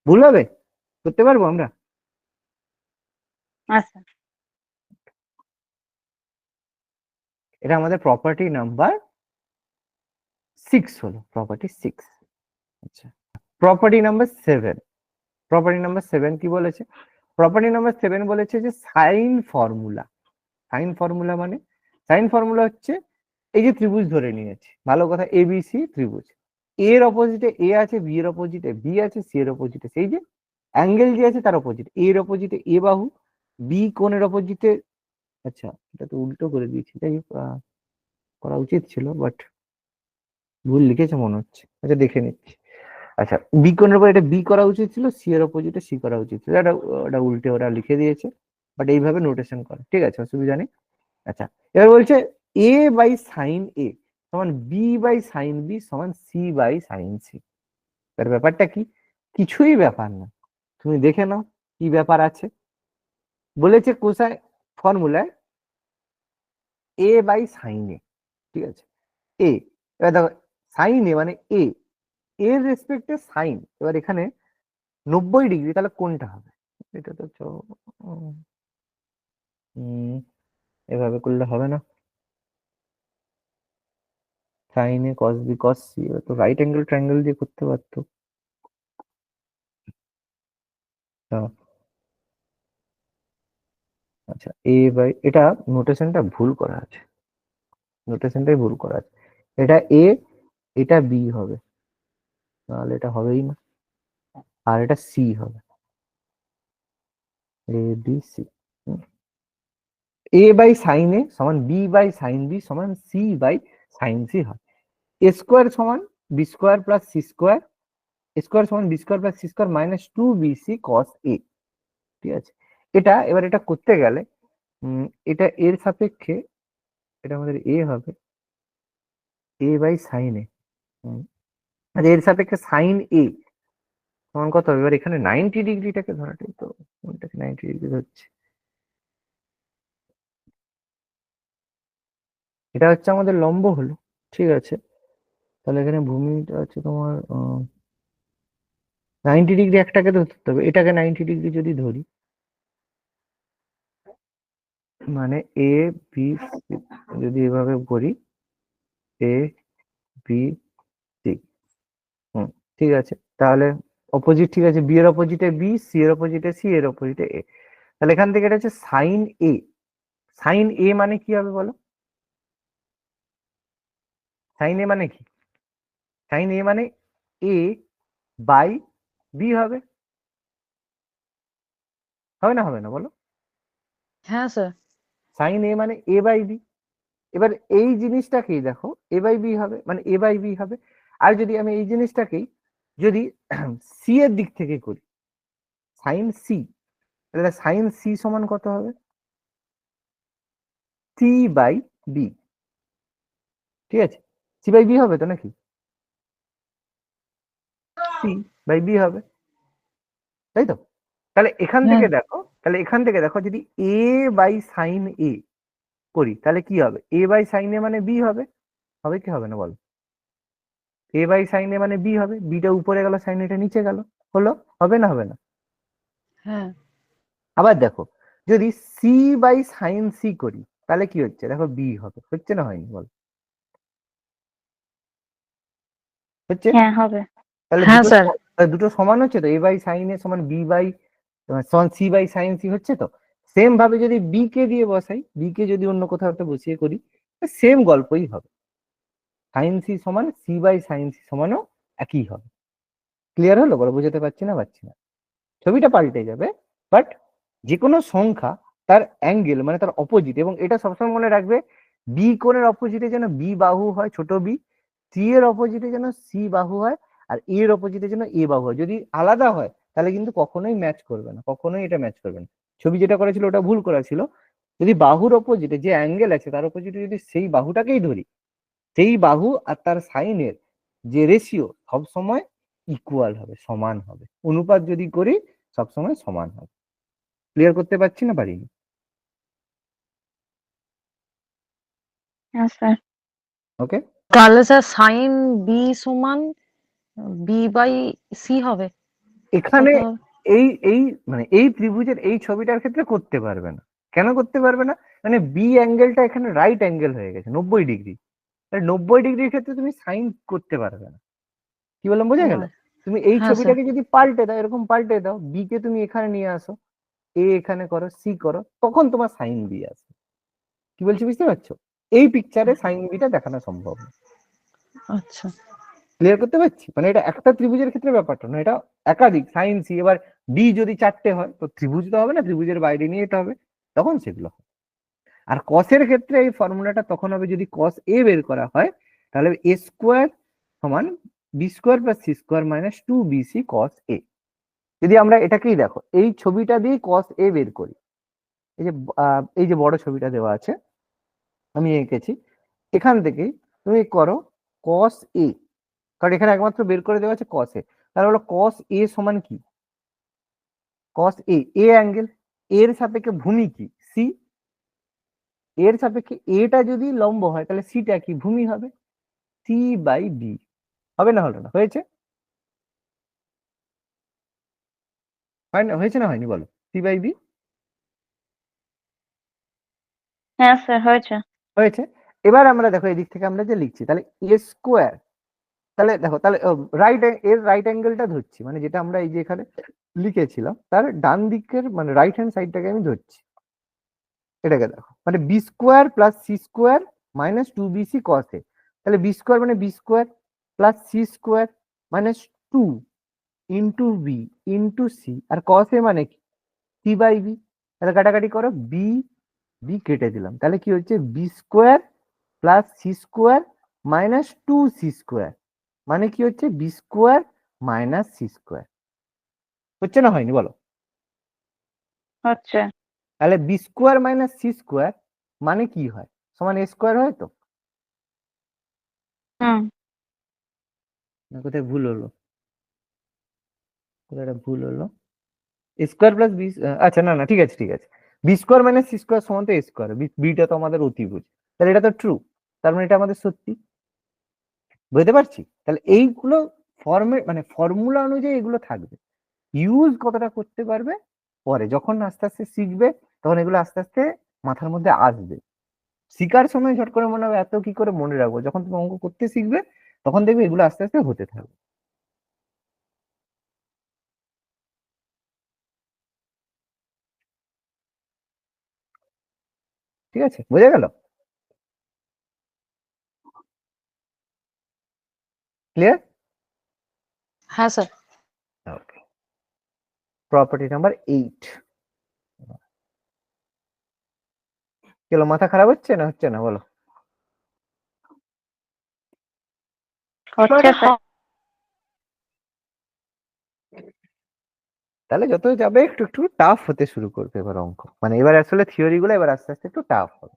ভুল হবে, করতে পারবো আমরা। আচ্ছা এটা আমাদের প্রপার্টি নাম্বার 6 হলো, প্রপার্টি 6। আচ্ছা, প্রপার্টি নাম্বার 7, প্রপার্টি নাম্বার 7 কি বলেছে? প্রপার্টি নাম্বার 7 বলেছে যে সাইন ফর্মুলা। সাইন ফর্মুলা মানে, সাইন ফর্মুলা হচ্ছে এই যে ত্রিভুজ ধরে নিয়েছি, ভালো কথা, এবিসি ত্রিভুজ, এর অপোজিটে এ আছে, বি এর অপোজিটে বি আছে, সি এর অপোজিটে সেই যে অ্যাঙ্গেল যে আছে তার অপোজিট, এর অপোজিটে এ বাহু, বি কোণের অপোজিটে, আচ্ছা এটা তো উল্টো করে দিয়েছি, যাই হোক, করা উচিত ছিল, বাট ভুল লিখেছে মনে হচ্ছে, আচ্ছা দেখে নিচ্ছি। আচ্ছা, বি কোণের উপর এটা বি করা উচিত ছিল, সি এর অপোজিটে সি করা উচিত ছিল, এটা উল্টে ওরা লিখে দিয়েছে, বাট এইভাবে নোটেশন করে, ঠিক আছে, অসুবিধা নেই। আচ্ছা, এবার বলছে এ বাই সাইন এ সমান বি বাই সাইন বি সমান সি বাই সাইন সি। এর ব্যাপারটা কি? কিছুই ব্যাপার না, তুমি দেখে নাও কি ব্যাপার আছে। বলেছে কোসাইন ফর্মুলায় এ বাই সাইন এ, ঠিক আছে, এ, এবার দেখো সাইন এ মানে এ, এর রেসপেক্টে সাইন, এবার এখানে 90 ডিগ্রি, তাহলে কোনটা হবে? এটা তো এভাবে করলে হবে না, সাইন এ কস বি কস সি, তো রাইট অ্যাঙ্গেল ট্রায়াঙ্গেল দিয়ে করতে পারতো। আচ্ছা, এ বাই, এটা নোটেশনটা ভুল করা আছে, নোটেশনটাই ভুল করা আছে, এটা এ, এটা বি হবে, নাহলে এটা হবেই না, আর এটা সি হবে, a b c. A by sine A সমান বি বাই সাইন বি সমান সি বাই সাইন সি হয়। এ স্কোয়ার সমান B square plus C square, a square সমান B square plus C square minus 2bc cos A, ঠিক আছে। এটা এবার এটা করতে গেলে এটা এর সাপেক্ষে, এটা আমাদের এ হবে, এ বাই সাইন এ, আচ্ছা এর সাপেক্ষে সাইন এ, সমান কত হবে? এবার এখানে 90 ডিগ্রিটাকে ধরাটাই তো, কোনটাকে 90 ডিগ্রি ধরছে, এটা হচ্ছে আমাদের লম্ব হলো, ঠিক আছে। তাহলে এখানে ভূমিটা হচ্ছে তোমার 90 ডিগ্রি একটাকে তো ধরতে হবে, এটাকে 90 ডিগ্রি যদি ধরি, মানে এ বি সি, যদি এভাবে করি এ বি সি, ঠিক আছে। তাহলে অপোজিট, ঠিক আছে, বি এর অপোজিটে বি, সি এর অপোজিটে সি, এর অপোজিটে এ। তাহলে এখান থেকে এটা হচ্ছে সাইন এ। সাইন এ মানে কি হবে বলো? সাইন এ মানে কি? সাইন এ মানে এ বাই বি হবে, হবে না, হবে না বলো? হ্যাঁ স্যার। সাইন এ মানে এ বাই বি। এবার এই জিনিসটাকেই দেখো এ বাই বি হবে, মানে এ বাই বি হবে। আর যদি আমি এই জিনিসটাকেই যদি সি এর দিক থেকে করি, সাইন সি, তাহলে সাইন সি সমান কত হবে? সি বাই বি, ঠিক আছে। সি বাই বি হবে তো নাকি? সি বাই বি হবে, তাই তো? তাহলে এখান হ্যাঁ থেকে দেখো, তাহলে এখান থেকে দেখো যদি এ বাই সাইন এ করি তাহলে কি হবে? এ বাই সাইন এ মানে বি হবে, হবে কি হবে না বলো? এ বাই সাইন এ মানে বি হবে, বিটা উপরে গেল সাইন এটা নিচে গেল, হলো, হবে না, হবে না? হ্যাঁ আবার দেখো যদি সি বাই সাইন সি করি তাহলে কি হচ্ছে? দেখো বি হবে, হচ্ছে না হয়নি বল? হচ্ছে। হ্যাঁ হবে। তাহলে হ্যাঁ দুটো স্যার। দুটো সমান হচ্ছে তো, এ বাই সাইন এ সমান বি বাই সমান সি বাই সাইন সি হচ্ছে তো। সেম ভাবে যদি বি কে দিয়ে বসাই, বি কে যদি অন্য কোথাও একটা বসিয়ে করি, সেম গল্পই হবে। সাইন সি সমান সি বাই সাইন সি সমানও একই হবে। ক্লিয়ার হলো? বলো, বুঝতে পারছি না, পারছি না? ছবিটা পাল্টে যাবে, বাট যে কোনো সংখ্যা তার অ্যাঙ্গেল মানে তার অপোজিট, এবং এটা সবসময় মনে রাখবে, বি কোণের অপোজিটে যেন বি বাহু হয় ছোট বি, সি এর অপোজিটে যেন সি বাহু হয়, আর এ এর অপোজিটে যেন এ বাহু হয়। যদি আলাদা হয় তাহলে কিন্তু কখনোই ম্যাচ করবে না, কখনোই এটা ম্যাচ করবে না। ছবি যেটা করেছিল ওটা ভুল করা ছিল। যদি বাহুর অপোজিটে যে অ্যাঙ্গেল আছে তার অপোজিটে যদি সেই বাহুটাকেই ধরি, সেই বাহু আর তার সাইনের যে রেশিও সব সময় ইকুয়াল হবে, সমান হবে। অনুপাত যদি করি সবসময় সমান হবে। ক্লিয়ার করতে পারছি না পারিনি? হ্যাঁ স্যার। ওকে। তাহলে স্যার সাইন বি সমান বি বাই সি হবে, এখানে কত হবে? এই এই মানে এই ত্রিভুজের এই ছবিটার ক্ষেত্রে করতে পারবে না। কেন করতে পারবে না? মানে বি অ্যাঙ্গেলটা এখানে রাইট অ্যাঙ্গেল হয়ে গেছে 90 ডিগ্রি। 90 ডিগ্রির ক্ষেত্রে তুমি সাইন করতে পারবে না। কি বললাম, বোঝা ও গেল? তুমি এই হ্যাঁ স্যার। ছবিটাকে যদি পাল্টে দাও, এরকম পাল্টে দাও, বি কে তুমি এখানে নিয়ে আসো, এ এখানে করো, সি করো, তখন তোমার সাইন বি আসবে। কি বলছি বুঝতে পারছো? এই পিকচারে সাইন বিটা দেখানো সম্ভব না। আচ্ছা। ক্লিয়ার করতে পারছি? মানে এটা একটা ত্রিভুজের ক্ষেত্রে ব্যাপারটা না, এটা একাধিক সাইন সি। এবার ডি যদি 4টে হয় তো ত্রিভুজ তো হবে না, ত্রিভুজের বাইরে নিয়ে যেতে হবে, তখন সেগুলো হবে। আর কসের ক্ষেত্রে এই ফর্মুলাটা তখন হবে যদি কস এ বের করা হয়, তাহলে এ স্কোয়ার সমান B square plus C square minus 2bc cos A. যদি আমরা এটাকেই দেখো এই ছবিটা দিয়ে কস এ বের করি, এই যে বড় ছবিটা দেওয়া আছে আমি এঁকেছি, এখান থেকেই তুমি করো কস এ, কারণ এখানে একমাত্র বের করে দেওয়া আছে কস এ। তাহলে হলো কস এ সমান কি? কস এ, এ অ্যাঙ্গেল, এর সাপেক্ষে ভূমি কি? সি। এর সাপেক্ষে এটা যদি লম্ব হয় তাহলে সিটা কি? ভূমি হবে, সি বাই বি। হবে না, হলো না? হয়েছে? হয় না, হয়েছে না হয়নি বলো? সি বাই বি হ্যাঁ স্যার হয়েছে। হয়েছে। এবার আমরা দেখো এদিক থেকে আমরা যে লিখছি, তাহলে এ স্কোয়ার, তাহলে দেখো, তাহলে রাইট এর রাইট অ্যাঙ্গেলটা ধরছি, মানে যেটা আমরা এই যে এখানে লিখেছিলাম তার ডান দিকের মানে রাইট হ্যান্ড সাইডটাকে আমি ধরছি। এটাকে দেখো, মানে b square plus C square minus 2bc cos A. তাহলে বি স্কোয়ার মানে b square plus C square minus 2 into b into c, আর কস এ মানে কি? C by b. তাহলে কাটাকাটি করো, বি বি কেটে দিলাম, তাহলে কি হচ্ছে? B square plus C square minus 2c square, মানে কি হচ্ছে? B square minus C square. হচ্ছে না হয়নি বলো? হচ্ছে। তাহলে B square minus C square মানে কি হয়? সমান এ স্কোয়ার হয় তো? হুম। না কোথায় ভুল হলো? এটা ভুল হলো। স্কোয়ার প্লাস বি, আচ্ছা না না ঠিক আছে ঠিক আছে, B square minus C square সমান তো এ স্কোয়ার, বিটা তো আমাদের অতিভুজ, তাহলে এটা তো ট্রু, তার মানে এটা আমাদের সত্যি। বুঝতে পারছি? তাহলে এইগুলো মানে ফর্মুলা অনুযায়ী এগুলো থাকবে, ইউজ কতটা করতে পারবে পরে, যখন আস্তে আস্তে শিখবে তখন এগুলো আস্তে আস্তে মাথার মধ্যে আসবে। শিকার সময় ঝট করে মনে হবে এত কি করে মনে রাখবো, যখন তুমি অঙ্ক করতে শিখবে তখন দেখবে এগুলো আস্তে আস্তে হতে থাকবে। ঠিক আছে, বোঝা গেল? ক্লিয়ার? হ্যাঁ স্যার। ওকে, প্রপার্টি নাম্বার 8। চলো, মাথা খারাপ হচ্ছে না হচ্ছে না বলো? হচ্ছে স্যার। তাহলে যত যাবে একটু একটু টাফ হতে শুরু করবে এবার অঙ্ক, মানে এবার আসলে থিওরি গুলো এবার আস্তে আস্তে একটু টাফ হবে।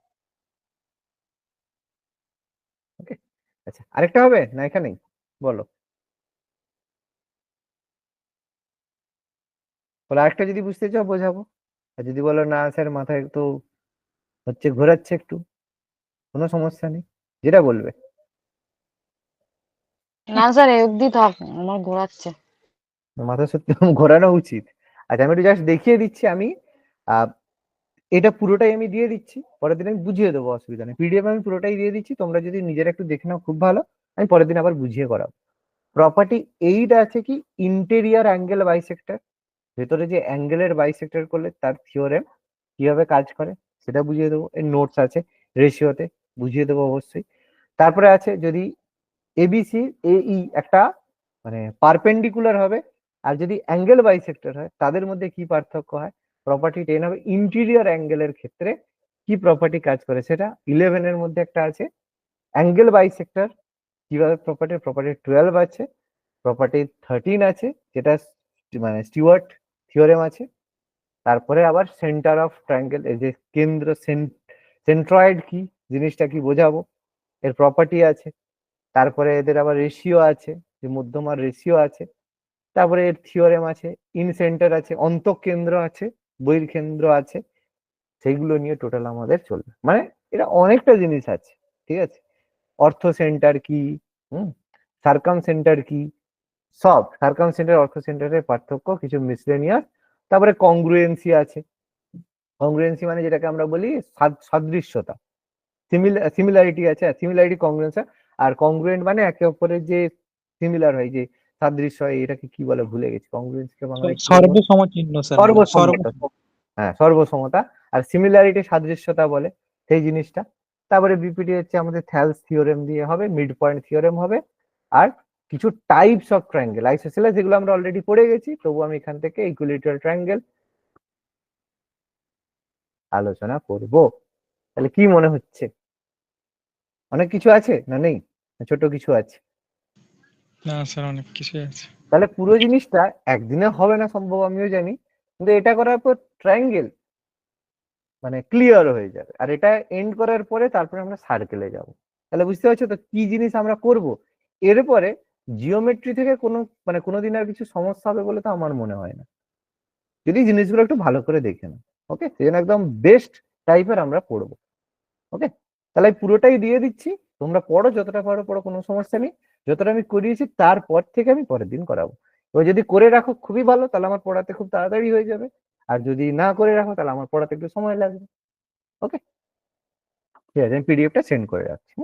ওকে, আচ্ছা আরেকটা হবে না এখানেই? বলো, বলো আরেকটা যদি বুঝতে চাও বোঝাবো, আর যদি বলো না স্যার মাথায় একটু হচ্ছে ঘোরাচ্ছে একটু, কোনো সমস্যা নেই, যেটা বলবে। না স্যার এই অবধি থাক, আমার ঘোরাচ্ছে। মাথা সত্যি ঘোরানো উচিত। আচ্ছা আমি একটু জাস্ট দেখিয়ে দিচ্ছি, আমি আহ, এটা পুরোটাই আমি দিয়ে দিচ্ছি, পরের দিন আমি বুঝিয়ে দেবো, অসুবিধা নেই, পিডিএফ আমি পুরোটাই দিয়ে দিচ্ছি, তোমরা যদি নিজেরা একটু দেখে নাও খুব ভালো, আমি পরের দিন আবার বুঝিয়ে করাবো। প্রপার্টি 8 আছে কি, ইন্টেরিয়র অ্যাঙ্গেল বাইসেক্টর, ভেতরে যে অ্যাঙ্গেলের বাইসেক্টর করলে তার থিওরেম কিভাবে কাজ করে সেটা বুঝিয়ে দেবো, এর নোটস আছে রেশিওতে, বুঝিয়ে দেবো অবশ্যই। তারপরে আছে যদি এবিসি এই একটা মানে পারপেন্ডিকুলার হবে, আর যদি অ্যাঙ্গেল বাইসেক্টর হয় তাদের মধ্যে কি পার্থক্য হয়, প্রপার্টি 10 হবে ইন্টেরিয়র অ্যাঙ্গেলের ক্ষেত্রে কি প্রপার্টি কাজ করে সেটা। 11 এর মধ্যে একটা আছে অ্যাঙ্গেল বাইসেক্টর কিভাবে প্রপার্টি, প্রপার্টি 12 আছে, প্রপার্টি 13 আছে যেটা মানে স্টিওয়ার্ট থিওরেম আছে। তারপরে আবার সেন্টার অফ ট্রায়াঙ্গেল, এই যে কেন্দ্র, সেন্ট্রয়েড কি জিনিসটা কি বোঝাবো, এর প্রপার্টি আছে। তারপরে এদের আবার রেশিও আছে, যে মধ্যমার রেশিও আছে। তারপরে এর থিওরেম আছে, ইন সেন্টার আছে, অন্তঃকেন্দ্র আছে, বহির্কেন্দ্র আছে, সেইগুলো নিয়ে টোটাল আমাদের চলবে, মানে এটা অনেকটা জিনিস আছে। ঠিক আছে, অর্থ সেন্টার কি, সার্কাম সেন্টার কি, সব সার্কাম সেন্টার অর্থ সেন্টারের পার্থক্য, কিছু মিসলেনিয়াস। তারপরে কংগ্রুয়েন্সি আছে, কংগ্রুয়েন্সি মানে যেটাকে আমরা বলি সাদৃশ্যতা, সিমিলারিটি আছে, সিমিলারিটি কংগ্রুয়েন্স। আর কংগ্রুয়েন্ট মানে একে অপরের যে সিমিলার হয়, যে সাদৃশ্য হয়, এটাকে কি বলে ভুলে গেছি, কংগ্রুয়েন্সকে বাংলায় কি বলে? সর্বসম চিহ্ন স্যার, সর্বসম্মতা, হ্যাঁ সর্বসমতা। আর সিমিলারিটি সাদৃশ্যতা বলে সেই জিনিসটা। তারপরে বিপিটি হচ্ছে আমাদের থ্যালস থিওরেম দিয়ে হবে, মিড পয়েন্ট থিওরেম হবে, আর কিছু টাইপস অফ ট্রায়াঙ্গেল আইসোসেলেস, যেগুলো আমরা অলরেডি পড়ে গেছি, তবু আমি এখান থেকে ইকুইলেটারাল ট্রায়াঙ্গেল আলোচনা করব। তাহলে কি মনে হচ্ছে, অনেক কিছু আছে না নেই, না ছোট কিছু আছে? না স্যার অনেক কিছুই আছে। তাহলে পুরো জিনিসটা একদিনে হবে না সম্ভব, আমিও জানি, কিন্তু এটা করার পর ট্রায়াঙ্গেল মানে ক্লিয়ার হয়ে যাবে, আর এটা এন্ড করার পরে তারপরে আমরা সার্কেলে যাব। তাহলে বুঝতে পারছো তো কি জিনিস আমরা করব এরপরে। জিওমেট্রি থেকে কোনো মানে কোনোদিন আর কিছু সমস্যা হবে বলে তো আমার মনে হয় না, যদি জিনিসগুলো একটু ভালো করে দেখে নাও। ওকে, সেই জন্য একদম বেস্ট টাইপের আমরা পড়বো। ওকে, তাহলে আমি পুরোটাই দিয়ে দিচ্ছি, তোমরা পড়ো, যতটা পারো পড়ো, কোনো সমস্যা নেই। যতটা আমি করিয়েছি তারপর থেকে আমি পরের দিন করাবো। এবার যদি করে রাখো খুবই ভালো, তাহলে আমার পড়াতে খুব তাড়াতাড়ি হয়ে যাবে, আর যদি না করে রাখো তাহলে আমার পড়াতে একটু সময় লাগবে। ওকে, ঠিক আছে, আমি পিডিএফটা সেন্ড করে রাখছি।